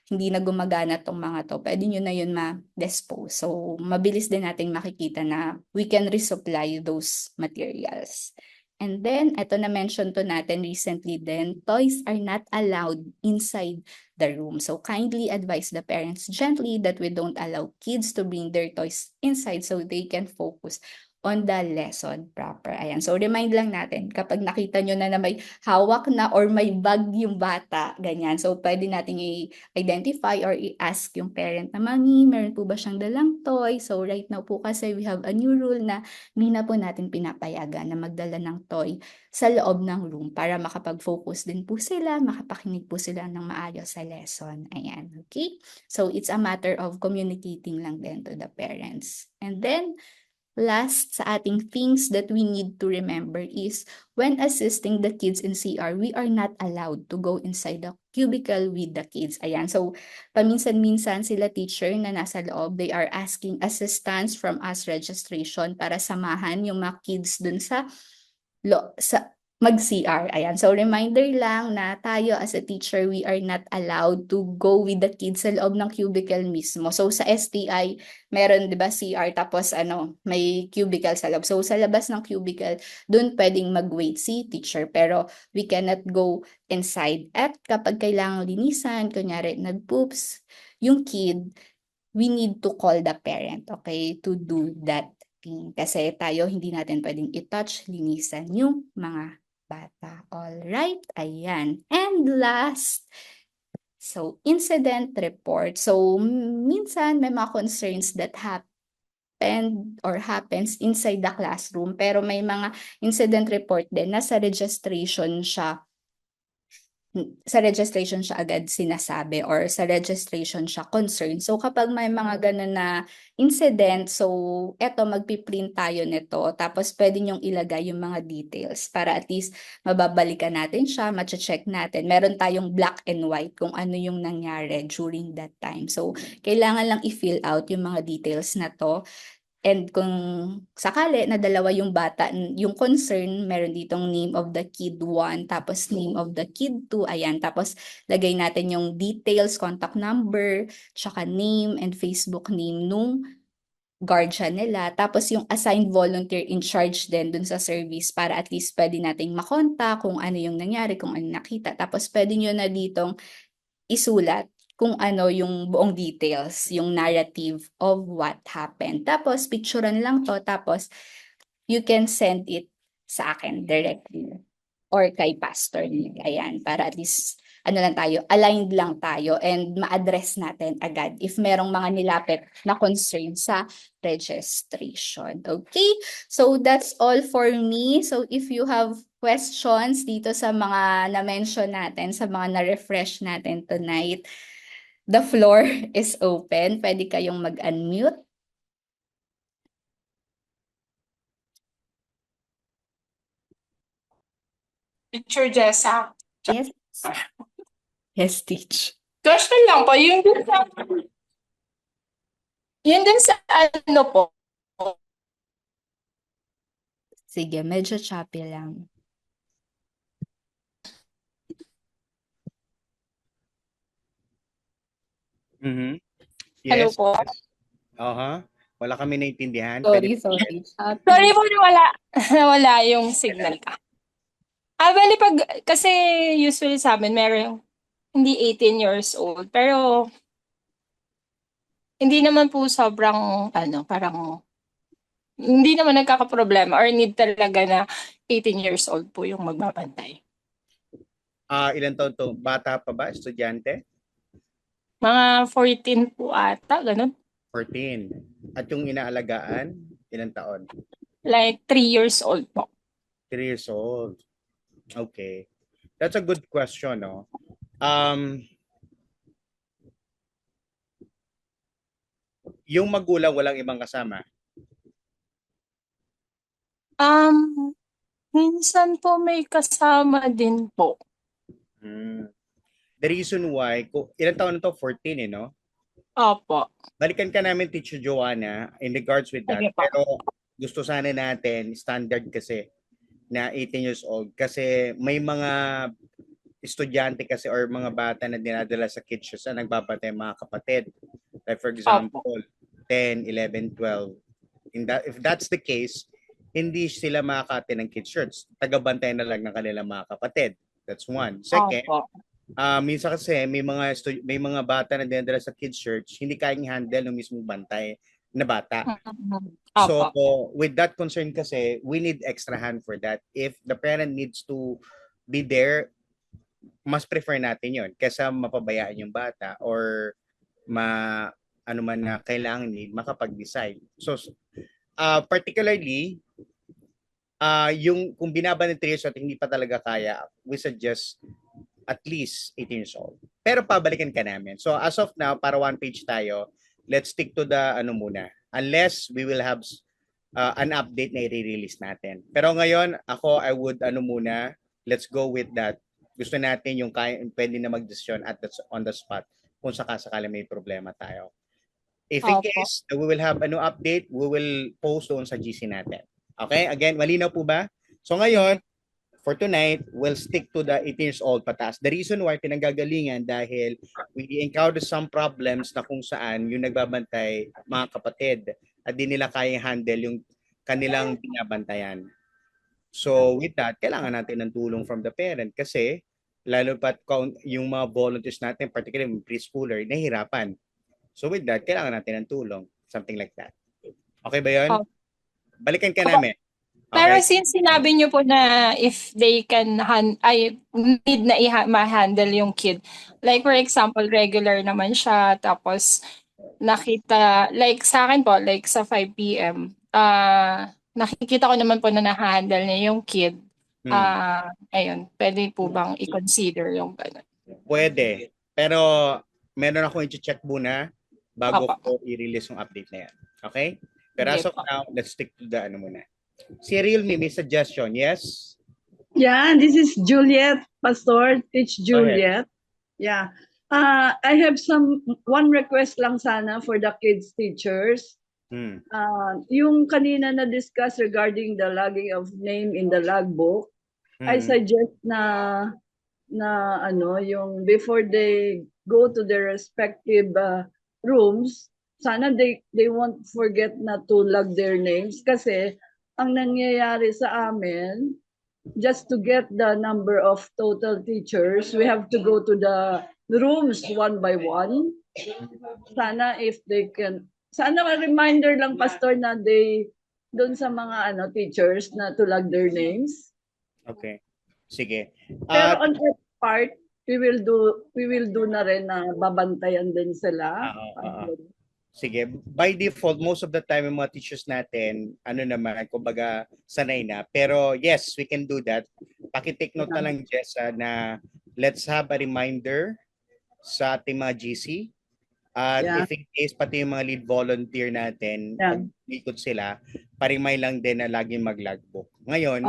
hindi na gumagana tong mga to, pwede nyo na yun ma-dispose. So, mabilis din nating makikita na we can resupply those materials. And then, ito na-mention to natin recently din, toys are not allowed inside the room. So, kindly advise the parents gently that we don't allow kids to bring their toys inside so they can focus on the lesson proper. Ayan. So, remind lang natin, kapag nakita nyo na may hawak na or may bag yung bata, ganyan. So, pwede natin i-identify or i-ask yung parent na, Mami, meron po ba siyang dalang toy? So, right now po kasi we have a new rule na hindi na po natin pinapayagan na magdala ng toy sa loob ng room para makapag-focus din po sila, makapakinig po sila ng maayos sa lesson. Ayan, okay? So, it's a matter of communicating lang din to the parents. And then, last sa ating things that we need to remember is when assisting the kids in CR, we are not allowed to go inside the cubicle with the kids. Ayan. So, paminsan-minsan sila teacher na nasa loob, they are asking assistance from us registration para samahan yung mga kids dun sa mag-CR. Ayan. So, reminder lang na tayo as a teacher, we are not allowed to go with the kids sa loob ng cubicle mismo. So, sa STI, meron, di ba, CR, tapos may cubicle sa loob. So, sa labas ng cubicle, dun pwedeng mag-wait si teacher. Pero, we cannot go inside. At kapag kailangang linisan, kunyari, nag-poops, yung kid, we need to call the parent, okay, to do that thing. Kasi tayo, hindi natin pwedeng i-touch, linisan yung mga bata. Alright, ayan. And last, so incident report. So minsan may mga concerns that happen or happens inside the classroom, pero may mga incident report din na sa registration siya agad sinasabi or sa registration siya concerned. So kapag may mga ganun na incident, so eto magpiprint tayo nito tapos pwede niyong ilagay yung mga details para at least mababalikan natin siya, mache-check natin. Meron tayong black and white kung ano yung nangyari during that time. So kailangan lang i-fill out yung mga details na to. And kung sakali na dalawa yung bata, yung concern, meron ditong name of the kid 1, tapos name of the kid 2, ayan. Tapos lagay natin yung details, contact number, tsaka name and Facebook name nung guardian nila. Tapos yung assigned volunteer in charge din dun sa service para at least pwede nating makonta kung ano yung nangyari, kung ano nakita. Tapos pwede nyo na ditong isulat kung ano yung buong details, yung narrative of what happened. Tapos, picturean lang to, tapos you can send it sa akin directly or kay Pastor Nick. Ayan, para at least ano lang tayo, aligned lang tayo and ma-address natin agad if merong mga nilapit na concern sa registration. Okay? So that's all for me. So if you have questions dito sa mga na-mention natin, sa mga na-refresh natin tonight, the floor is open. Pwede kayong mag-unmute. Teacher Jessa. Yes. Yes, teach. Question lang po, yun din sa ano po, Sige, medyo choppy lang. Mhm. hello Yes. po. Wala kami naintindihan. Sorry, Pwede sorry. Sorry po nawala yung signal ka. Bali kasi usually sa amin meron hindi 18 years old, pero hindi naman po sobrang parang hindi naman nagkakaproblema or need talaga na 18 years old po yung magbabantay. Ilan taon to? Bata pa ba? Estudyante? Mga 14 po ata, ganun. 14. At yung inaalagaan, ilang taon? Like 3 years old po. 3 years old. Okay. That's a good question, no? Yung magulang walang ibang kasama. Minsan po may kasama din po. The reason why, ilang taon na to? 14 no? Opo. Balikan ka namin, Teacher Joanna, in regards with that. Okay po. Pero gusto sana natin, standard kasi, na 18 years old. Kasi may mga estudyante kasi or mga bata na dinadala sa kids shows na nagbabantay mga kapatid. Like for example, 10, 11, 12. If that's the case, hindi sila makakate ng kids shirts. Tagabantay na lang ng kanilang mga kapatid. That's one. Second, minsan kasi may mga bata na dinadala sa kids church, hindi kayang handle ng mismong bantay na bata. So with that concern kasi, we need extra hand for that. If the parent needs to be there, mas prefer natin yon kaysa mapabayaan yung bata or ano man na kailangan makapag-decide. So particularly yung kung binaban ng 3 years at hindi pa talaga kaya, we suggest at least 18 years old. Pero pabalikan ka namin. So as of now, para one page tayo, let's stick to the muna. Unless we will have an update na i-release natin. Pero ngayon, I would muna, let's go with that. Gusto natin yung pwede na mag-decision on the spot kung sakasakali may problema tayo. If in case we will have update, we will post doon sa GC natin. Okay? Again, malinaw po ba? So ngayon, for tonight, we'll stick to the 18 years old pataas. The reason why pinanggagalingan dahil we encounter some problems na kung saan yung nagbabantay mga kapatid at di nila kaya handle yung kanilang binabantayan. So with that, kailangan natin ng tulong from the parent kasi lalo pat yung mga volunteers natin, particularly yung preschooler, nahihirapan. So with that, kailangan natin ng tulong. Something like that. Okay ba yun? Balikan ka namin. Okay. Pero since sinabi niyo po na if they can need na ma-handle yung kid. Like for example, regular naman siya tapos nakita like sa akin po like sa 5 PM nakikita ko naman po na na-handle niya yung kid. Ayun, pwede po bang i-consider yung ganun? Pwede. Pero meron akong i-check muna bago ko i-release yung update na yan. Okay? Pero as of now, let's stick to the muna. Si Realme, may suggestion, yes? Yeah, this is Juliet, Pastor, Teach Juliet. Yeah. I have one request lang sana for the kids teachers. Yung kanina na-discuss regarding the logging of name in the logbook, I suggest na yung before they go to their respective rooms, sana they won't forget na to log their names kasi ang nangyayari sa amin, just to get the number of total teachers, we have to go to the rooms one by one. Sana if they can, sana a reminder lang, Pastor, na doon sa mga teachers na to log their names. Okay. Sige. Pero on that part, we will do na rin na babantayan din sila. Sige, by default, most of the time yung mga teachers natin, ano naman, kumbaga, sanay na. Pero yes, we can do that. Pakitake note na lang, Jessa, na let's have a reminder sa ating mga GC. At if in case, pati yung mga lead volunteer natin, pag ikot sila, parimay lang din na laging mag-logbook. Ngayon,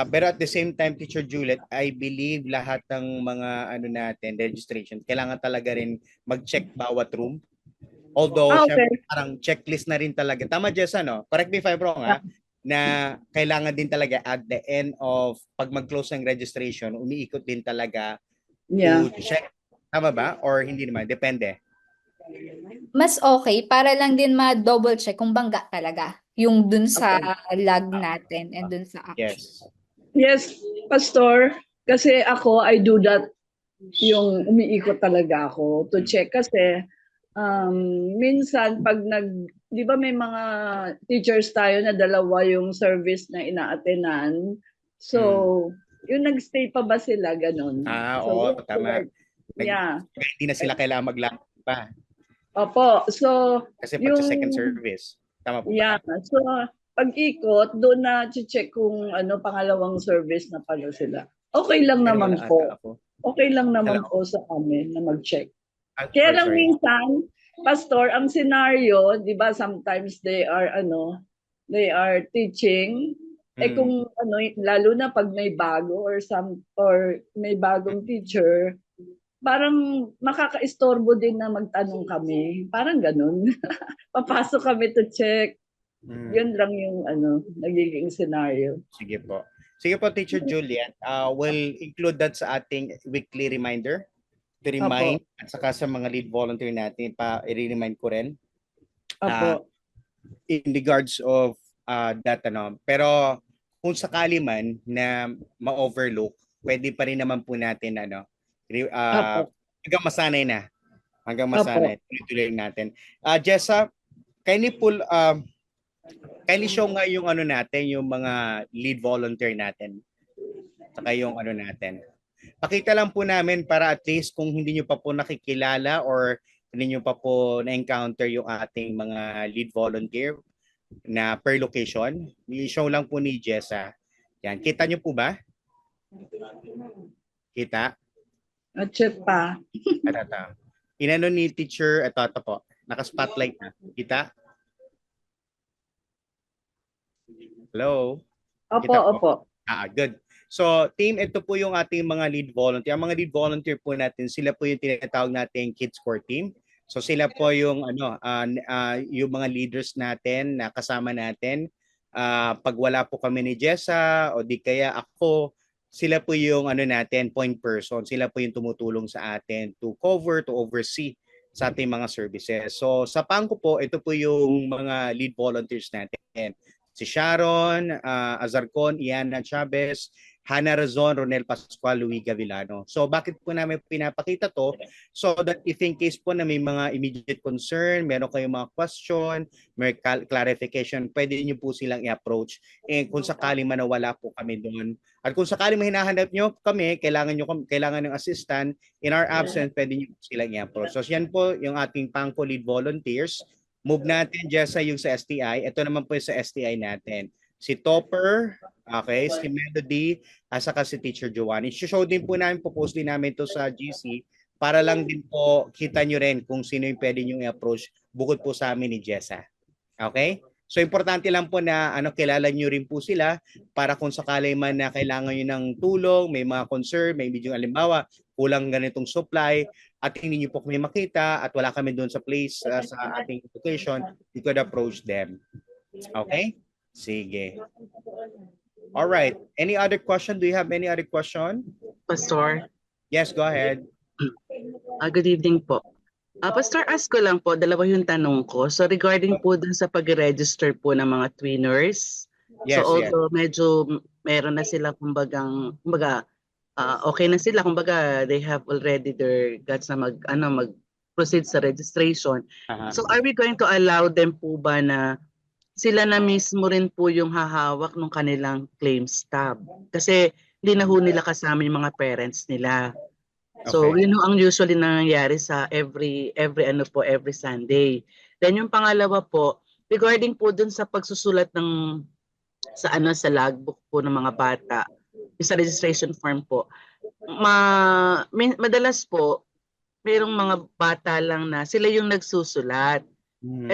pero at the same time, Teacher Juliet, I believe lahat ng mga ano natin, registration, kailangan talaga rin mag-check bawat room. Although, syempre, parang checklist na rin talaga. Tama, Jessa, no? Correct me if I'm wrong, ha? Na kailangan din talaga at the end of pag mag-close ng registration, umiikot din talaga to check. Tama ba? Or hindi naman? Depende. Mas okay para lang din ma-double check kung bangga talaga yung dun sa log natin and dun sa action. Yes, Pastor. Kasi ako, I do that. Yung umiikot talaga ako to check kasi minsan pag di ba may mga teachers tayo na dalawa yung service na ina-attenan. So, yung nagstay pa ba sila ganun? Oo, tama. Hindi na sila kailangan mag-log pa. Opo. So, kasi pag sa second service. Tama po ba? So, pag-ikot, doon na check kung pangalawang service na pala sila. Okay lang naman po. Okay lang naman po sa amin na mag-check. Kaya lang minsan, Pastor, ang scenario, 'di ba, sometimes they are teaching kung lalo na pag may bago or may bagong teacher, parang makakaistorbo din na magtanong kami. Parang ganun. Papasok kami to check. Yun lang yung nagiging scenario. Sige po. Sige po, Teacher Juliet. We'll include that sa ating weekly reminder to remind at saka sa mga lead volunteer natin i-remind ko rin in regards of that pero kung sakali man na ma-overlook, pwede pa rin naman po natin hanggang masanay tuloy natin. Jessa, kindly show nga yung natin, yung mga lead volunteer natin saka yung natin. Pakita lang po namin para at least kung hindi nyo pa po nakikilala or hindi nyo pa po na-encounter yung ating mga lead volunteer na per location, i-show lang po ni Jessa. Yan. Kita nyo po ba? Kita? Check pa. Ito. Inano ni teacher, ito po. Naka-spotlight na. Kita? Hello? Opo. Good. So, team, ito po yung ating mga lead volunteer. Ang mga lead volunteer po natin, sila po yung tinatawag natin Kids Core Team. So, sila po yung yung mga leaders natin na kasama natin. Pag wala po kami ni Jessa o di kaya ako, sila po yung natin, point person. Sila po yung tumutulong sa atin to cover, to oversee sa ating mga services. So, sa Pangko po, ito po yung mga lead volunteers natin. Si Sharon, Azarcon, Iana Chavez, Hannah Razon, Ronel Pascual, Luis Gavilano. So bakit po namin pinapakita to? So that if in case po na may mga immediate concern, meron kayong mga question, may clarification, pwede niyo po silang i-approach. Kung sakali man wala po kami doon. At kung sakali hinahanap nyo kami, kailangan ng assistant, in our absence, pwede niyo po silang i-approach. So yan po yung ating Pangko lead volunteers. Move natin, Jessa, yung sa STI. Ito naman po yung sa STI natin. Si Topper, okay, si Melody, at saka si Teacher Joanne. I-show din po namin, post din namin ito sa GC para lang din po kita nyo rin kung sino yung pwede nyo i-approach bukod po sa amin ni Jessa. Okay? So, importante lang po na kilala nyo rin po sila para kung sakali man na kailangan nyo ng tulong, may mga concern, may medyo alimbawa, kulang ganitong supply, at hindi nyo po kami makita at wala kami doon sa place sa ating location, you could approach them. Okay? Sige. All right. Any other question? Do you have any other question? Pastor? Yes, go ahead. Good evening po. Pastor, ask ko lang po, dalawa yung tanong ko. So regarding po dun sa pag-register po ng mga tweeners. Yes, so although medyo meron na sila kumbaga okay na sila, kumbaga they have already their guts na mag-proceed sa registration. So are we going to allow them po ba na sila na mismo rin po yung hahawak ng kanilang claim stub? Kasi hindi na ho nila kasama yung mga parents nila. So, Okay. yun ang usually nangyayari sa every Sunday. Then yung pangalawa po, regarding po dun sa pagsusulat sa logbook po ng mga bata, yung sa registration form po, madalas po, mayroong mga bata lang na sila yung nagsusulat.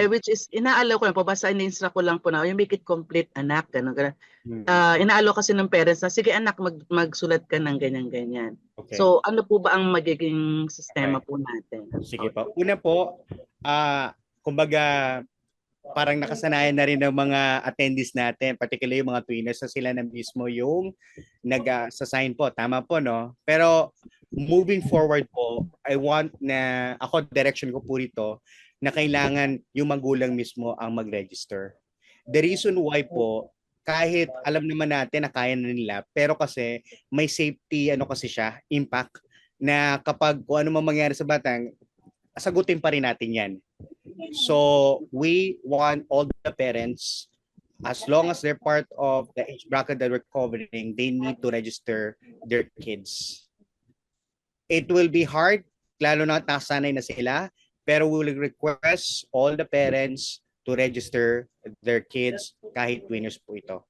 Which is, inaalaw ko lang po, basta in-instruct ko lang po na, yung make it complete, anak, gano'n. Inaalaw kasi ng parents na, sige anak, magsulat ka ng ganyan-ganyan. Okay. So, ano po ba ang magiging sistema Okay. po natin? Sige po. Una po, kumbaga, parang nakasanayan na rin ng mga attendees natin, particularly yung mga tweeners, na sila na mismo yung nag-assign po. Tama po, no? Pero moving forward po, I want na, ako direction ko po rito, na kailangan yung magulang mismo ang mag-register. The reason why po, kahit alam naman natin na kaya na nila, pero kasi may safety, kasi siya, impact, na kapag kung ano man mangyari sa batang, sagutin pa rin natin yan. So we want all the parents, as long as they're part of the age bracket that we're covering, they need to register their kids. It will be hard, lalo na nasanay na sila, pero we will request all the parents to register their kids kahit winners po ito.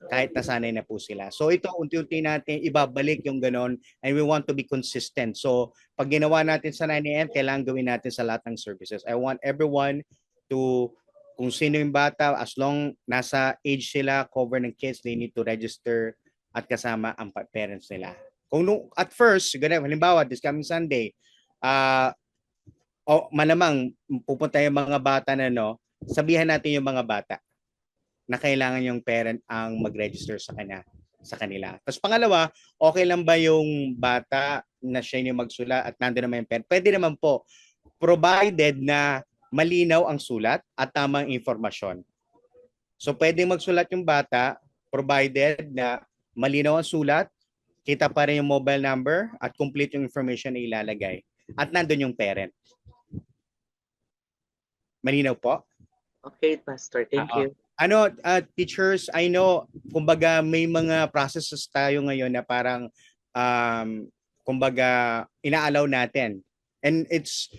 Kahit nasanay na po sila. So ito, unti-unti natin ibabalik yung ganon, and we want to be consistent. So pag ginawa natin sa 9 AM, kailangan gawin natin sa lahat ng services. I want everyone to, kung sino yung bata, as long nasa age sila, cover ng kids, they need to register at kasama ang parents nila. Kung at first, ganun, halimbawa, this coming Sunday, malamang pupunta yung mga bata na sabihan natin yung mga bata na kailangan yung parent ang mag-register sa kanila. Tapos pangalawa, okay lang ba yung bata na siya yung magsula at nandun naman yung parent? Pwede naman po, provided na malinaw ang sulat at tamang informasyon. So pwede magsulat yung bata, provided na malinaw ang sulat, kita pa rin yung mobile number at complete yung information na ilalagay. At nandun yung parent. Malinaw po? Okay, Pastor. Thank you. Teachers, I know, kumbaga may mga processes tayo ngayon na parang, kumbaga, inaalaw natin. And that's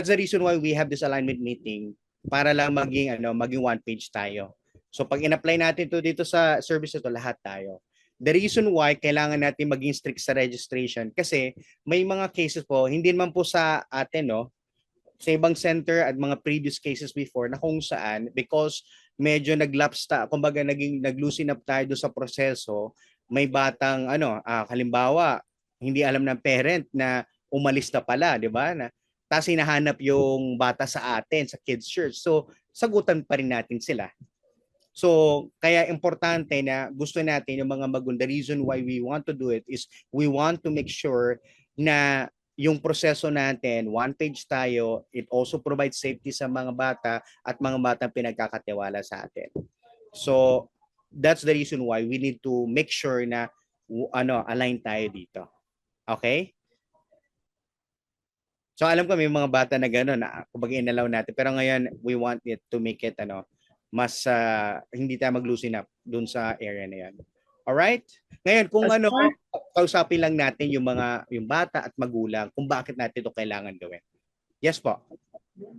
the reason why we have this alignment meeting, para lang maging one page tayo. So pag in-apply natin to dito sa services to, lahat tayo. The reason why kailangan natin maging strict sa registration, kasi may mga cases po, hindi naman po sa atin, sa ibang center at mga previous cases before, na kung saan, because medyo naglapse kumbaga nag-loosen up tayo doon sa proseso, may batang halimbawa, hindi alam ng parent na umalis na pala, di ba? Tapos hinahanap yung bata sa atin, sa kids church. So, sagutan pa rin natin sila. So, kaya importante na gusto natin yung mga magulang. The reason why we want to do it is we want to make sure na yung proseso natin, one page tayo, it also provides safety sa mga bata at mga batang pinagkakatiwala sa atin. So, that's the reason why we need to make sure na align tayo dito. Okay? So, alam ko may mga bata na gano'n na kumbaga inalaw natin, pero ngayon we want it to make it mas hindi tayo mag-loosen up dun sa area na yan. Alright? Ngayon, kung kausapin lang natin yung bata at magulang kung bakit natin ito kailangan gawin. Yes po.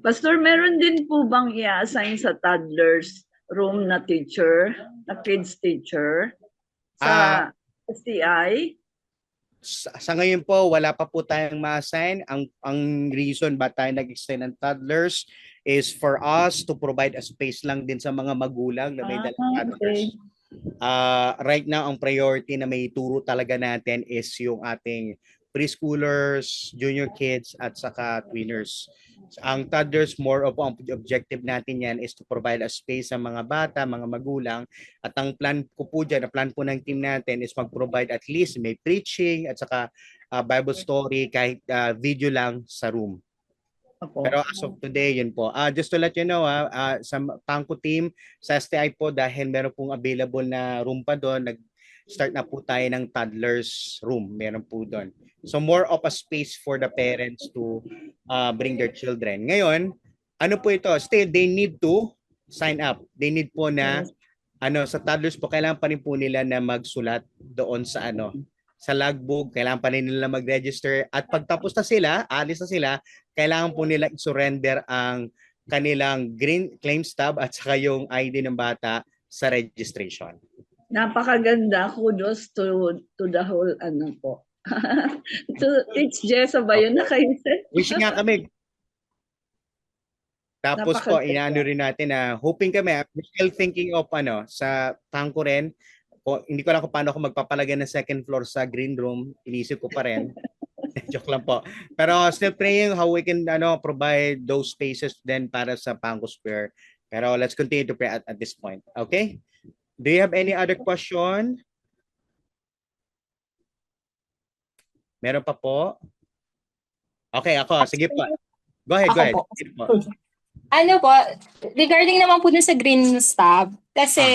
Pastor, meron din po bang i-assign sa toddlers room na teacher, na kids teacher sa STI? Sa ngayon po, wala pa po tayong ma-assign. Ang reason ba tayo nag-extend ng toddlers is for us to provide a space lang din sa mga magulang na may dalang toddlers. Right now, ang priority na may turo talaga natin is yung ating preschoolers, junior kids, at saka tweeners. Ang toddlers, more of ang objective natin yan is to provide a space sa mga bata, mga magulang. At ang plan ko po dyan, plan po ng team natin is mag-provide at least may preaching at saka Bible story, kahit video lang sa room. Pero as of today, yun po. Just to let you know, sa Pangko team, sa STI po, dahil meron pong available na room pa doon, nag-start na po tayo ng toddlers room. Meron po doon. So more of a space for the parents to bring their children. Ngayon, ano po ito? Still, they need to sign up. They need po na, sa toddlers po, kailangan pa rin po nila na magsulat doon sa sa logbook, kailangan pa rin nila mag-register at pagtapos na sila, alis na sila, kailangan po nila i-surrender ang kanilang green claim stub at saka yung ID ng bata sa registration. Napakaganda. Kudos to the whole ano po. To Teach Jessa ba yun na kayo? Wish nga kami. Tapos po, Napakaganda. inaano rin natin na hoping kami, we're still thinking of sa Tangko rin, hindi ko alam kung paano ako magpapalagay ng second floor sa green room, inisip ko pa rin. Joke lang po. Pero still praying how we can provide those spaces then para sa Pangko Square. Pero let's continue to pray at this point. Okay? Do you have any other question? Meron pa po? Okay, ako. Sige po. Go ahead, Ako go ahead. po. Sige po. Ano po, regarding naman po dun sa green stub, kasi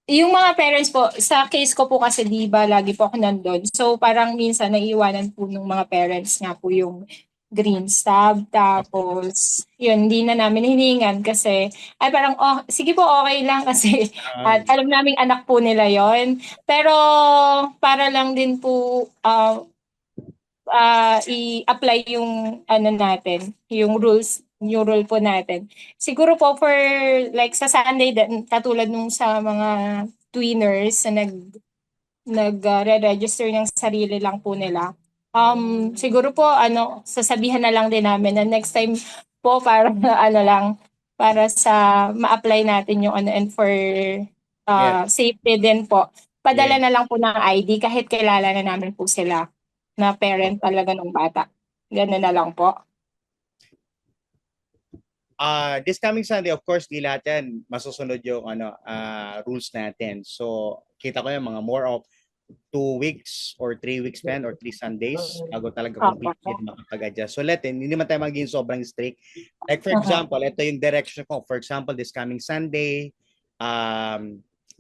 yung mga parents po, sa case ko po kasi di ba lagi po ako nandun. So parang minsan naiiwanan po ng mga parents nga po yung green stub. Tapos yun, hindi na namin hiningan kasi ay parang sige po okay lang kasi at alam naming anak po nila yon. Pero para lang din po i-apply yung ano natin, yung new rule po natin. Siguro po for like sa Sunday din, katulad nung sa mga tweeners na nag-register ng sarili lang po nila. Siguro po sasabihan na lang din namin na next time po para para sa ma-apply natin yung and for safety din po. Padala na lang po ng ID kahit kilala na namin po sila na parent talaga ng bata. Ganun na lang po. This coming Sunday, of course, di lahat yan masusunod yung rules natin. So, kita ko yung mga more of 2 weeks or 3 weeks pa or 3 Sundays bago talaga completely makapag-adjust. So, hindi naman tayo maging sobrang strict. Like for example, ito yung direction ko. For example, this coming Sunday,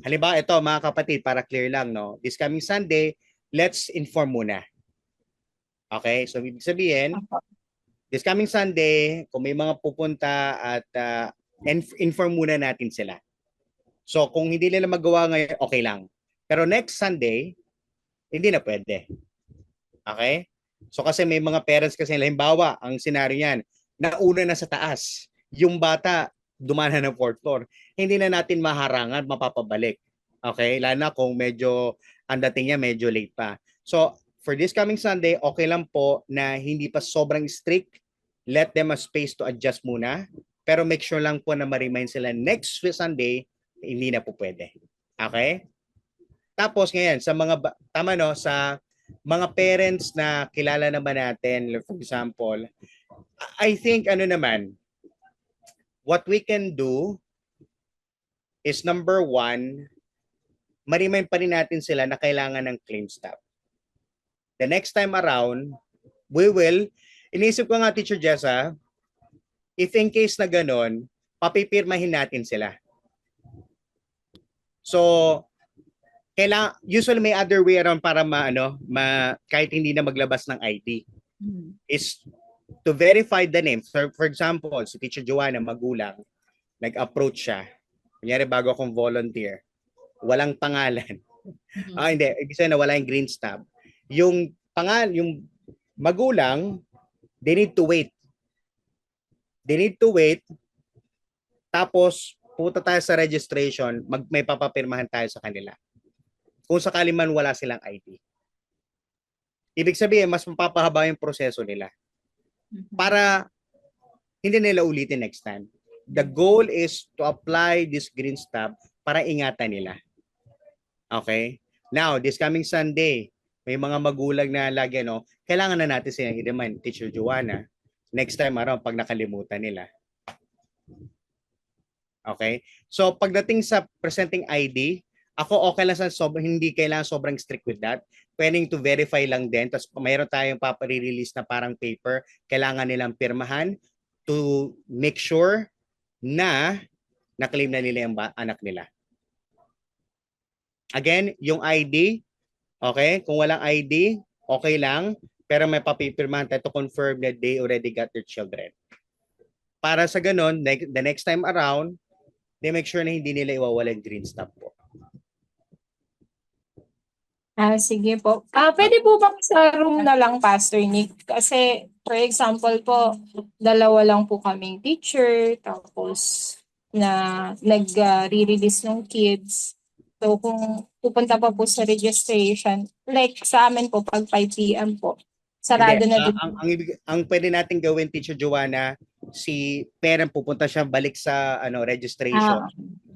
halimbawa, ito mga kapatid, para clear lang, no? This coming Sunday, let's inform muna. Okay? So, ibig sabihin, this coming Sunday, kung may mga pupunta at inform muna natin sila. So, kung hindi nila magawa ngayon, okay lang. Pero next Sunday, hindi na pwede. Okay? So, kasi may mga parents kasi, halimbawa, ang senaryo niyan, nauna na sa taas. Yung bata, dumana ng 4th floor. Hindi na natin maharangan, mapapabalik. Okay? Lalo na kung medyo, ang dating niya, medyo late pa. So, for this coming Sunday, okay lang po na hindi pa sobrang strict. Let them a space to adjust muna. Pero make sure lang po na ma-remind sila next Sunday, hindi na po pwede. Okay? Tapos ngayon, sa mga, sa mga parents na kilala naman natin, for example, I think what we can do is number 1, ma-remind pa rin natin sila na kailangan ng claim stub. The next time around, inisip ko nga, Teacher Jessa, if in case na ganon, papipirmahin natin sila. So, usually may other way around para kahit hindi na maglabas ng ID, is to verify the name. For example, si Teacher Joanna, magulang, nag-approach siya. Kunyari, bago akong volunteer, walang pangalan. Hindi, ibig sabihin na wala yung green stub. Yung magulang, they need to wait. Tapos, punta tayo sa registration, may papapirmahan tayo sa kanila. Kung sakali man wala silang ID. Ibig sabihin, mas mapapahaba yung proseso nila. Para hindi nila ulitin next time. The goal is to apply this green stub para ingatan nila. Okay? Now, this coming Sunday, may mga magulang na lagi, kailangan na natin silang i-remind, Teacher Joanna, next time around pag nakalimutan nila. Okay? So, pagdating sa presenting ID, ako okay lang hindi kailangan sobrang strict with that. Pwedeng to verify lang din. Tapos mayroon tayong paparelease na parang paper, kailangan nilang pirmahan to make sure na na-claim na nila yung anak nila. Again, yung ID, okay? Kung walang ID, okay lang. Pero may papipirmahan tayo to confirm that they already got their children. Para sa ganun, the next time around, they make sure na hindi nila iwawala yung green stub po. Sige po. Pwede po ba sa room na lang, Pastor Nick? Kasi, for example po, dalawa lang po kaming teacher, tapos nag-re-release ng kids. So, kung pupunta pa po sa registration, like sa amin po, pag 5 p.m. po, sarado Hindi. na din. Ang pwede natin gawin, Teacher Joanna, si parent pupunta siya balik sa registration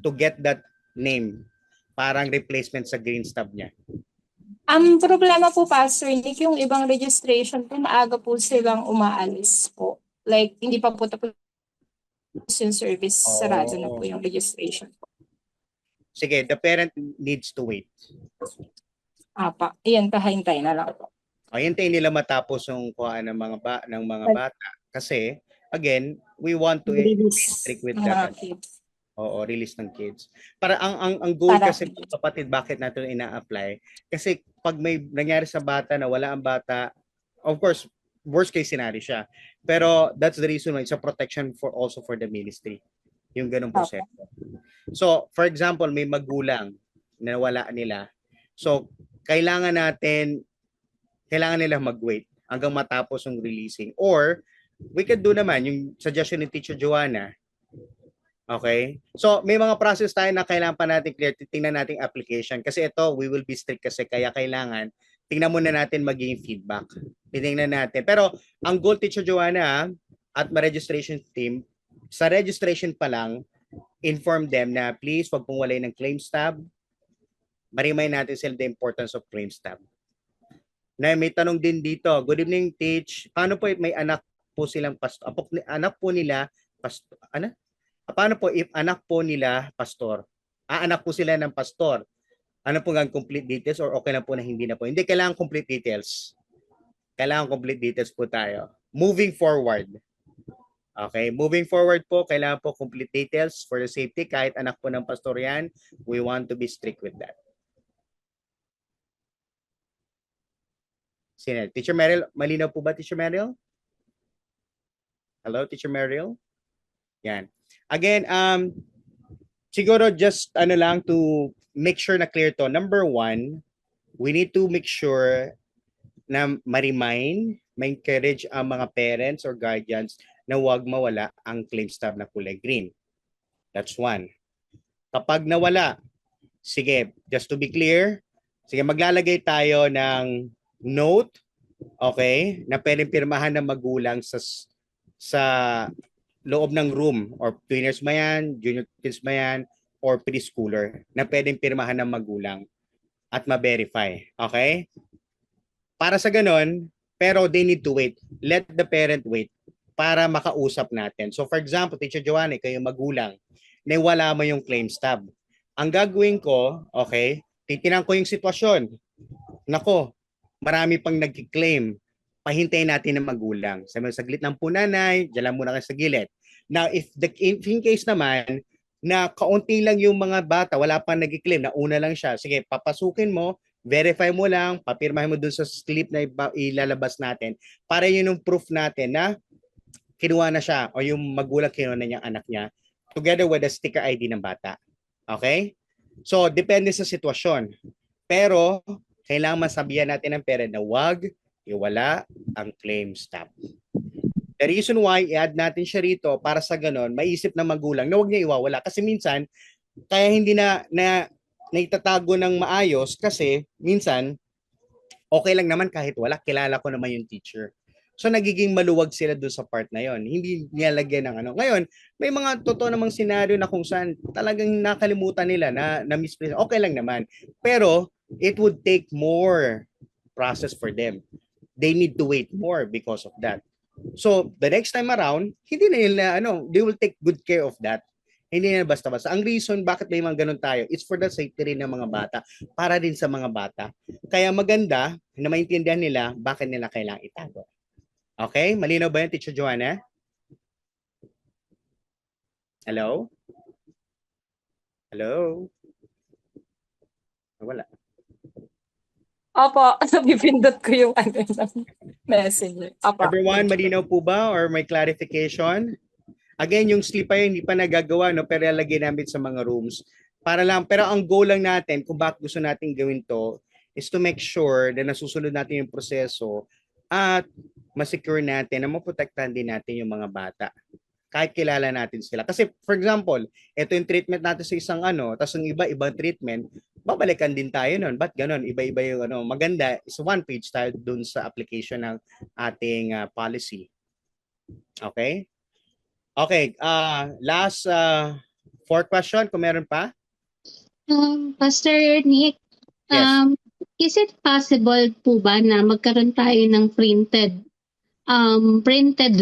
to get that name. Parang replacement sa green stub niya. Ang problema po, Pastor Nick, yung ibang registration po, maaga po silang umaalis po. Like, hindi pa po tapos yung service, sarado na po yung registration po. Sige, the parent needs to wait. Iyan, pahintay na lang po. Hintayin nila matapos yung kuhaan ng mga bata. Kasi, again, we want to be strict with that. Kids. Oo, release ng kids. Para ang goal kasi, kapatid, bakit natin ina-apply? Kasi pag may nangyari sa bata na wala ang bata, of course, worst case scenario siya. Pero that's the reason why it's a protection also for the ministry. Yung ganung proseso. So, for example, may magulang na wala nila. So, kailangan nila mag-wait hanggang matapos yung releasing. Or, we could do naman yung suggestion ni Teacher Joanna. Okay? So, may mga process tayo na kailangan pa natin clear. Tingnan natin application. Kasi ito, we will be strict kasi kaya kailangan tingnan muna natin maging feedback. Tingnan natin. Pero, ang goal, Teacher Joanna, at ma-registration team, sa registration pa lang, inform them na please, wag pong walay ng claims tab. Marimay natin sila the importance of claims tab. Na may tanong din dito. Good evening, Teach. Paano po if may anak po silang pastor? Anak po nila pastor? Ano? Paano po if anak po nila pastor? Anak po sila ng pastor. Ano po ang complete details or okay lang po na hindi na po? Hindi kailangan complete details. Kailangan complete details po tayo. Moving forward. Okay, moving forward po, kailangan po complete details for the safety. Kahit anak po ng pastor yan, we want to be strict with that. Sino? Teacher Meryl, malinaw po ba, Teacher Meryl? Hello, Teacher Meryl? Yan. Again, siguro just lang to make sure na clear to. Number one, we need to make sure na ma-encourage ang mga parents or guardians na huwag mawala ang claims tab na kulay green. That's one. Kapag nawala, sige, just to be clear, sige, maglalagay tayo ng note, okay, na pwedeng pirmahan ng magulang sa loob ng room or tweeners ba yan, junior kids ba yan, or preschooler na pwedeng pirmahan ng magulang at ma-verify. Okay? Para sa ganon, pero they need to wait. Let the parent wait para makausap natin. So for example, Teacher Joanne, kayo magulang, na wala mo yung claims tab. Ang gagawin ko, okay, titinan ko yung sitwasyon. Nako, marami pang nag-claim. Pahintayin natin ng magulang. Sabi mo, saglit lang po nanay, dyan lang muna kayo sa gilid. Now, if in case naman, na kaunti lang yung mga bata, wala pang nag-claim, nauna lang siya, sige, papasukin mo, verify mo lang, papirmahin mo dun sa slip na ilalabas natin para yun yung proof natin na kinuha na siya o yung magulang kinuha na niyang anak niya together with the sticker ID ng bata. Okay? So, depende sa sitwasyon. Pero, kailangan masabihan natin ng parent na wag iwala ang claims tab. The reason why i-add natin siya rito para sa ganon, maisip ng magulang na wag niya iwawala. Kasi minsan, kaya hindi na itatago ng maayos kasi minsan, okay lang naman kahit wala. Kilala ko naman yung teacher. So nagiging maluwag sila doon sa part na yon. Hindi nilagyan ng ano. Ngayon, may mga totoo namang senaryo na kung saan talagang nakalimutan nila na misplace. Okay lang naman. Pero it would take more process for them. They need to wait more because of that. So the next time around, hindi na nila they will take good care of that. Hindi na basta-basta. Ang reason bakit may mga ganun tayo, it's for the safety rin ng mga bata, para din sa mga bata. Kaya maganda na maintindihan nila bakit nila kailangang itago. Okay? Malinaw ba yun, Teacher Joanna? Hello? Hello? Wala. Opo, napipindot ko yung messenger. Opo. Everyone, malinaw po ba or may clarification? Again, yung slip pa yun, hindi pa nagagawa, no? Pero lalagay namin sa mga rooms. Para lang, pero ang goal lang natin, kung bakit gusto natin gawin to, is to make sure na nasusunod natin yung proseso at masecure natin na maprotektahan din natin yung mga bata. Kahit kilala natin sila. Kasi for example, ito yung treatment natin sa isang tapos yung iba, ibang treatment, babalikan din tayo nun. Ba't ganun? Iba-iba yung maganda is one page tayo dun sa application ng ating policy. Okay? Okay, last 4 question kung meron pa. Pastor Nick, Yes. is it possible po ba na magkaroon tayo ng printed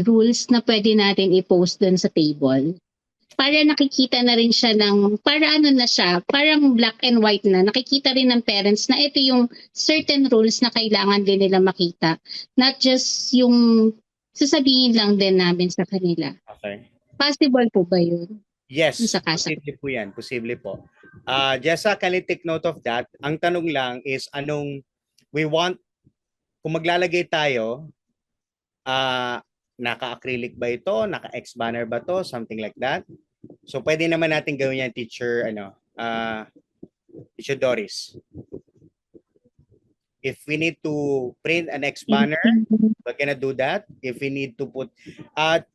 rules na pwede natin i-post dun sa table? Para nakikita na rin siya para na siya, parang black and white na. Nakikita rin ng parents na ito yung certain rules na kailangan din nila makita. Not just yung sasabihin lang din namin sa kanila. Okay. Possible po ba yun? Yes, Sa kasa. posible po yan. Posible po. Jessa, can you take note of that? Ang tanong lang is kung maglalagay tayo, naka-acrylic ba ito? Naka-X banner ba to? Something like that. So, pwede naman natin gawin yan, Teacher Doris. If we need to print an X banner, we're gonna do that. If we need to put,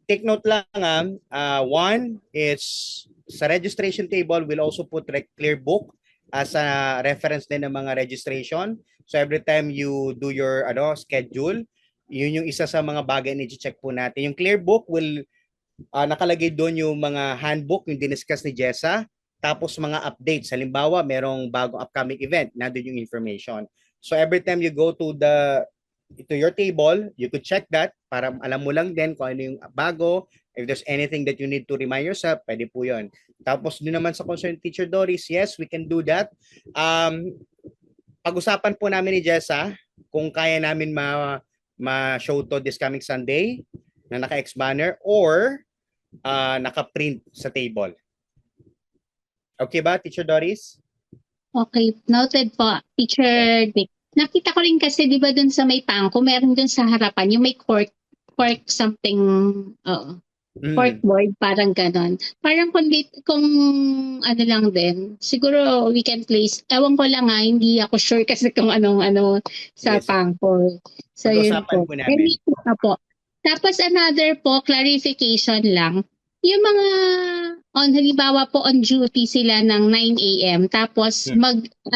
take note lang, one is sa registration table, we'll also put clear book as a reference din ng mga registration. So every time you do your schedule, yun yung isa sa mga bagay na i-check po natin. Yung clear book will nakalagay doon yung mga handbook, yung diniscuss ni Jessa, tapos mga updates. Halimbawa, merong bagong upcoming event, nandun yung information. So every time you go to your table, you could check that para alam mo lang din kung ano yung bago. If there's anything that you need to remind yourself, pwede po yun. Tapos doon naman sa concerned Teacher Doris, yes, we can do that. Pag-usapan po namin ni Jessa kung kaya namin ma-show to this coming Sunday na naka-X banner or naka-print sa table. Okay ba, Teacher Doris? Okay, noted po, Teacher Nick. Nakita ko rin kasi, di ba, dun sa may pangko, meron dun sa harapan, yung may cork something, corkboard, parang ganon. Parang kung ano lang din, siguro we can place, ewan ko lang hindi ako sure kasi kung ano sa Yes. pangko. So yun Pag-usapan po. po namin. Po. Tapos another po, clarification lang, yung mga halimbawa po on duty sila ng 9 a.m. tapos mag-help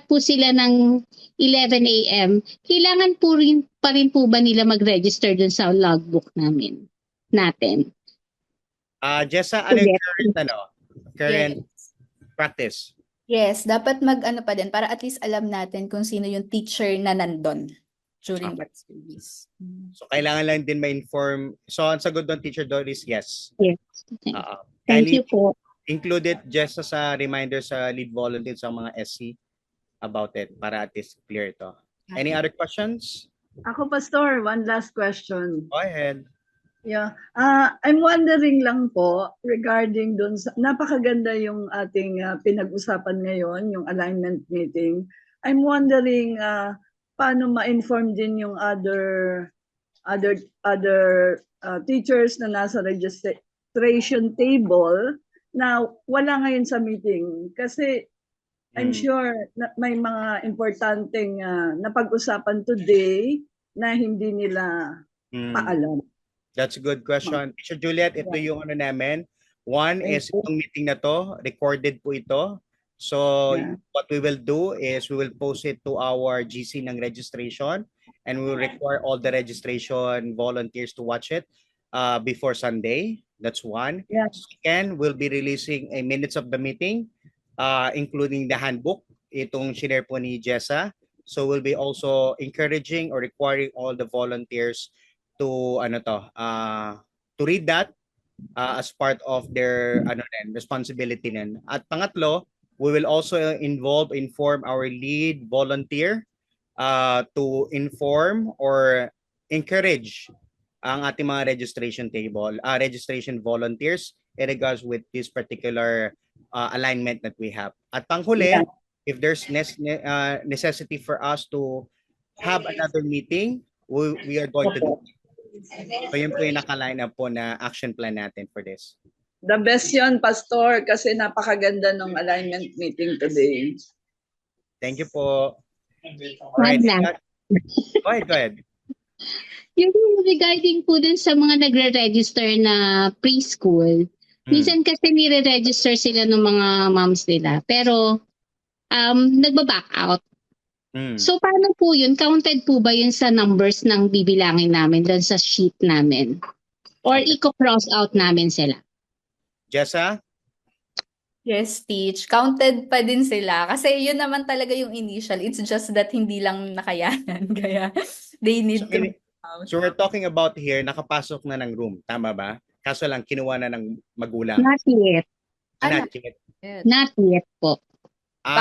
po sila ng 11 a.m. Kailangan pa rin po ba nila mag-register dun sa logbook natin? Jessa, ano yung current practice? Yes, dapat pa din para at least alam natin kung sino yung teacher na nandun during that service. So, kailangan lang din ma-inform. So, ang sagot doon, Teacher Doris, yes. Yes. Thank you po. Included just sa reminder sa lead volunteer sa mga SC about it para at least clear ito. Any other questions? Ako, Pastor, one last question. Go ahead. Yeah. I'm wondering lang po regarding dun sa napakaganda yung ating pinag-usapan ngayon, yung alignment meeting. I'm wondering paano ma-inform din yung other teachers na nasa registration table na wala ngayon sa meeting kasi I'm sure na may mga importanteng napag-usapan today na hindi nila paalam. That's a good question. Teacher Juliet, ito yung namin. One is itong meeting na to, recorded po ito. So what we will do is we will post it to our GC ng registration and we will require all the registration volunteers to watch it before Sunday. That's one. Second, we'll be releasing a minutes of the meeting including the handbook. Itong share po ni Jessa. So we'll be also encouraging or requiring all the volunteers to read that as part of their responsibility nin. At pangatlo, we will also inform our lead volunteer to inform or encourage ang ating mga registration volunteers in regards with this particular alignment that we have. At panghuli, if there's necessity for us to have another meeting, we are going to do it. So yun po yung naka-line up po na action plan natin for this. The best yun, Pastor, kasi napakaganda ng alignment meeting today. Thank you po. Alright. One lang. Go ahead. Yung regarding po dun sa mga nagre-register na preschool, minsan kasi nire-register sila ng mga moms nila, pero nagba-back out. So paano po yun? Counted po ba yun sa numbers ng bibilangin namin doon sa sheet namin? Or Okay. i-cross out namin sila? Jessa? Yes, teach. Counted pa din sila. Kasi yun naman talaga yung initial. It's just that hindi lang nakayanan. Kaya they need to be out. So we're talking about here, nakapasok na ng room. Tama ba? Kaso lang, kinuha na ng magulang. Not yet. Not yet. Not yet po.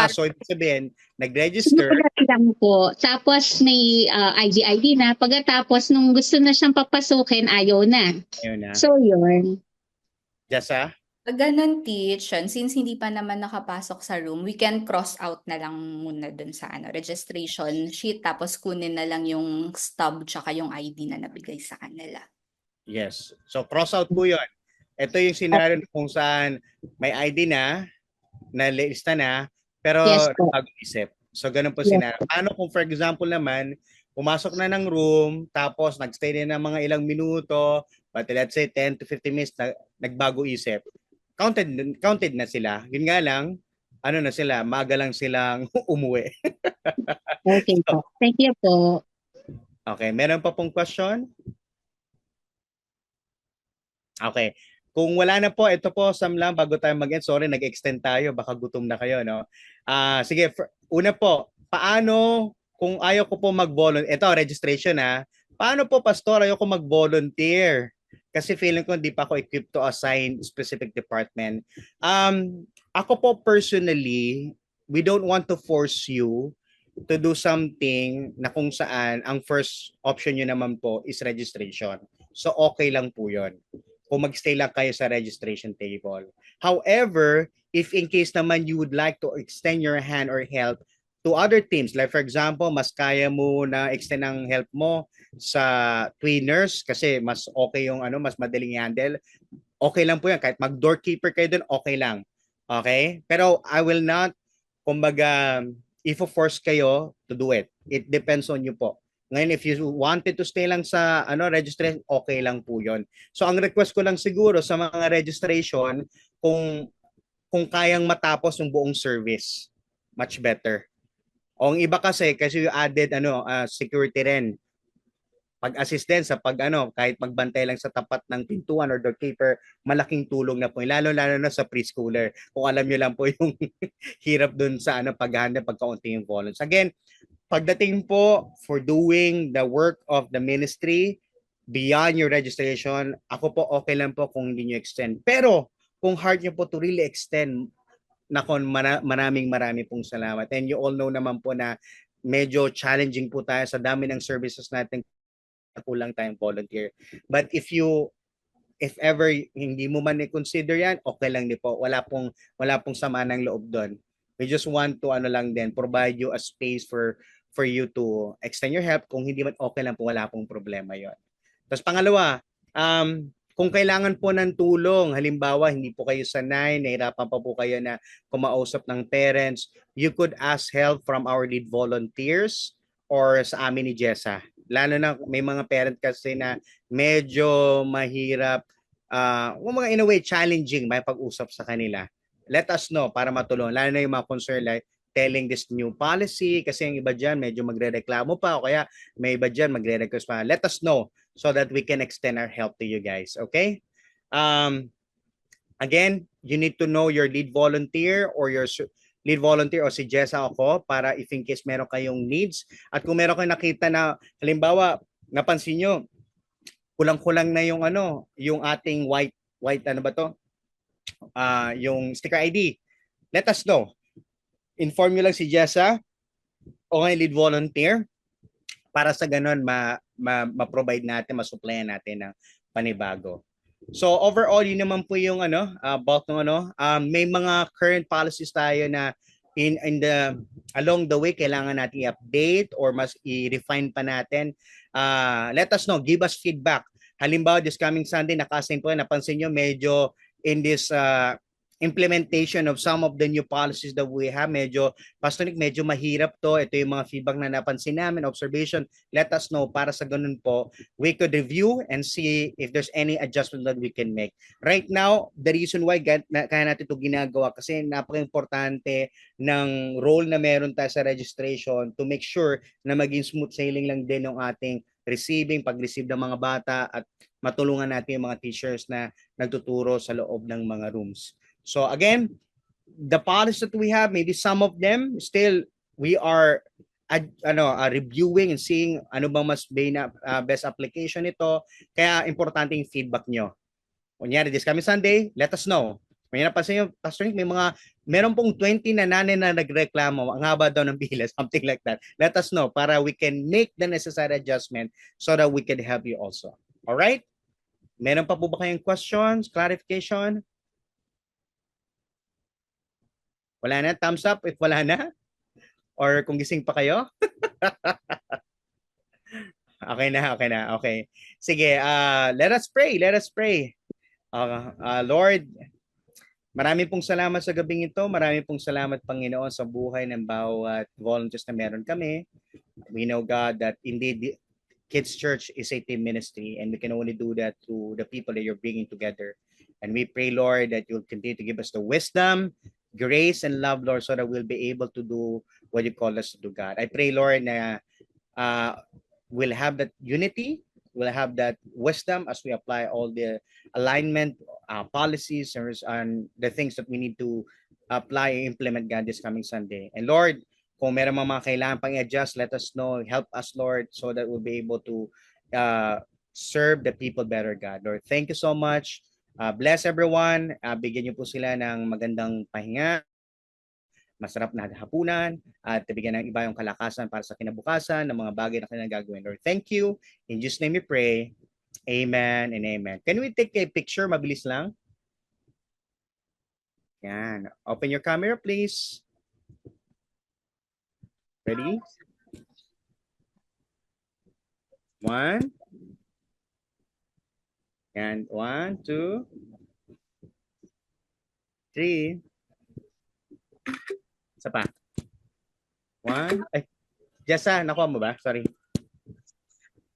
So ibig sabihin, nag-register. Sinulat lang po. Tapos may ID na. Pagkatapos nung gusto na siyang papasukin, ayaw na. Ayun na. So yun. Jessa? Ganon, teach. Since hindi pa naman nakapasok sa room, we can cross out na lang muna dun sa registration sheet. Tapos kunin na lang yung stub tsaka yung ID na nabigay sa kanila. Yes. So cross out po yun. Ito yung scenario kung saan may ID na lista na, pero Yes po. nag-isip. So ganun po Yes. scenario. Paano kung for example naman, pumasok na ng room, tapos nagstay na ng mga ilang minuto, but let's say 10 to 15 minutes, nagbago isip. Counted na sila. Yun nga lang, na sila, maaga lang silang umuwi. Okay po. Thank you po. Okay, meron pa pong question? Okay. Kung wala na po, ito po, Sam lang, bago tayo mag-end. Sorry, nag-extend tayo. Baka gutom na kayo, no? Sige, una po, paano kung ayaw ko po mag-volunteer? Ito, registration ha. Paano po, Pastor, ayaw ko mag-volunteer? Kasi feeling ko hindi pa ako equipped to assign specific department. Ako po personally, we don't want to force you to do something na kung saan ang first option nyo naman po is registration. So okay lang po yun kung magstay lang kayo sa registration table. However, if in case naman you would like to extend your hand or help to other teams, like for example, mas kaya mo na extend ang help mo sa tweeners kasi mas okay yung mas madaling i-handle, okay lang po yan. Kahit mag-doorkeeper kayo dun, okay lang. Okay? Pero I will not, kumbaga, if-force kayo to do it. It depends on you po. Ngayon, if you wanted to stay lang sa registration, okay lang po yun. So, ang request ko lang siguro sa mga registration, kung kayang matapos yung buong service, much better. O ang iba kasi you added security rin. Pag-assist din sa kahit magbantay lang sa tapat ng pintuan or doorkeeper, malaking tulong na po. Lalo na sa preschooler. Kung alam nyo lang po yung hirap dun sa paghahanda pagkaunti yung volunteers. Again, pagdating po for doing the work of the ministry beyond your registration, ako po okay lang po kung hindi nyo extend. Pero kung heart nyo po to really extend, maraming pong salamat. And you all know naman po na medyo challenging po tayo sa dami ng services natin, kulang tayong volunteer. But if ever hindi mo man i-consider yan, okay lang din po. Wala pong sama ng loob doon. We just want to lang din, provide you a space for you to extend your help. Kung hindi man okay lang po, wala pong problema yon. Tapos pangalawa, kung kailangan po ng tulong, halimbawa hindi po kayo sanay, nahirapan pa po kayo na kumausap ng parents, you could ask help from our lead volunteers or sa amin ni Jessa. Lalo na may mga parent kasi na medyo mahirap, in a way challenging may pag-usap sa kanila. Let us know para matulungan. Lalo na yung mga concern like telling this new policy kasi yung iba dyan medyo magre-reklamo pa o kaya may iba dyan magre-request pa. Let us know so that we can extend our help to you guys. Okay? Again, you need to know your lead volunteer or si Jessa ako para if in case meron kayong needs. At kung meron kayong nakita na, halimbawa, napansin nyo, kulang-kulang na yung ating white yung sticker ID. Let us know. Inform nyo lang si Jessa o ngayon lead volunteer para sa ganun ma-provide natin, ma-supplyan natin ng panibago. So overall, yun naman po yung bulk ng may mga current policies tayo na along the way kailangan natin i-update or mas i-refine pa natin. Let us know, give us feedback. Halimbawa, this coming Sunday, naka-assign po, napansin nyo, medyo in this implementation of some of the new policies that we have. Medyo, Pastor Nick, medyo mahirap to. Ito yung mga feedback na napansin namin, observation. Let us know para sa ganun po, we could review and see if there's any adjustment that we can make. Right now, the reason why kaya natin ito ginagawa kasi napaka-importante ng role na meron tayo sa registration to make sure na maging smooth sailing lang din yung ating pag-receive ng mga bata at matulungan natin yung mga teachers na nagtuturo sa loob ng mga rooms. So again, the policies that we have, maybe some of them still we are reviewing and seeing ano bang mas best application nito. Kaya importante yung feedback nyo. Kunyari, this coming Sunday, let us know. May napansin yung Pastor Nick, meron pong 20 na nanay na nagreklamo, ang haba daw ng pila, something like that. Let us know para we can make the necessary adjustment so that we can help you also. All right? Meron pa po ba kayong questions, clarification? Wala na? Thumbs up if wala na? Or kung gising pa kayo? Okay na. Okay. Sige, let us pray. Lord, marami pong salamat sa gabing ito. Marami pong salamat, Panginoon, sa buhay ng bawat volunteers na meron kami. We know, God, that indeed Kids Church is a team ministry and we can only do that through the people that you're bringing together. And we pray, Lord, that you'll continue to give us the wisdom, grace, and love, Lord, so that we'll be able to do what you call us to do, God. I pray, Lord, na we'll have that unity, we'll have that wisdom as we apply all the alignment policies and the things that we need to apply and implement, God, this coming Sunday. And Lord, kung meron mga kailangan pang i-adjust, let us know. Help us, Lord, so that we'll be able to serve the people better, God. Lord, thank you so much. Bless everyone. Bigyan niyo po sila ng magandang pahinga, masarap na hapunan, at bigyan ng iba yung kalakasan para sa kinabukasan ng mga bagay na kanilang gagawin. Lord, thank you. In Jesus' name we pray. Amen and amen. Can we take a picture? Mabilis lang. Yan. Open your camera, please. Ready? 1. And 1, 2, 3. Isa pa. 1. Jessa, nakuha mo ba? Sorry.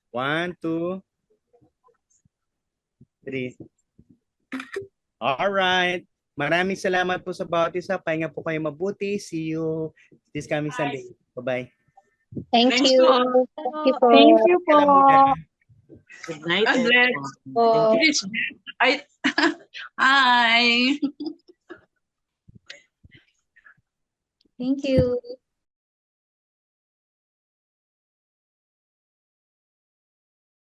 1, 2, 3. Alright. Maraming salamat po sa bawat isa. Pahinga po kayo mabuti. See you this coming Sunday. Bye-bye. Thank Thanks you. po. Thank you po. Good night. God bless. everyone. Please, Hi. Thank you.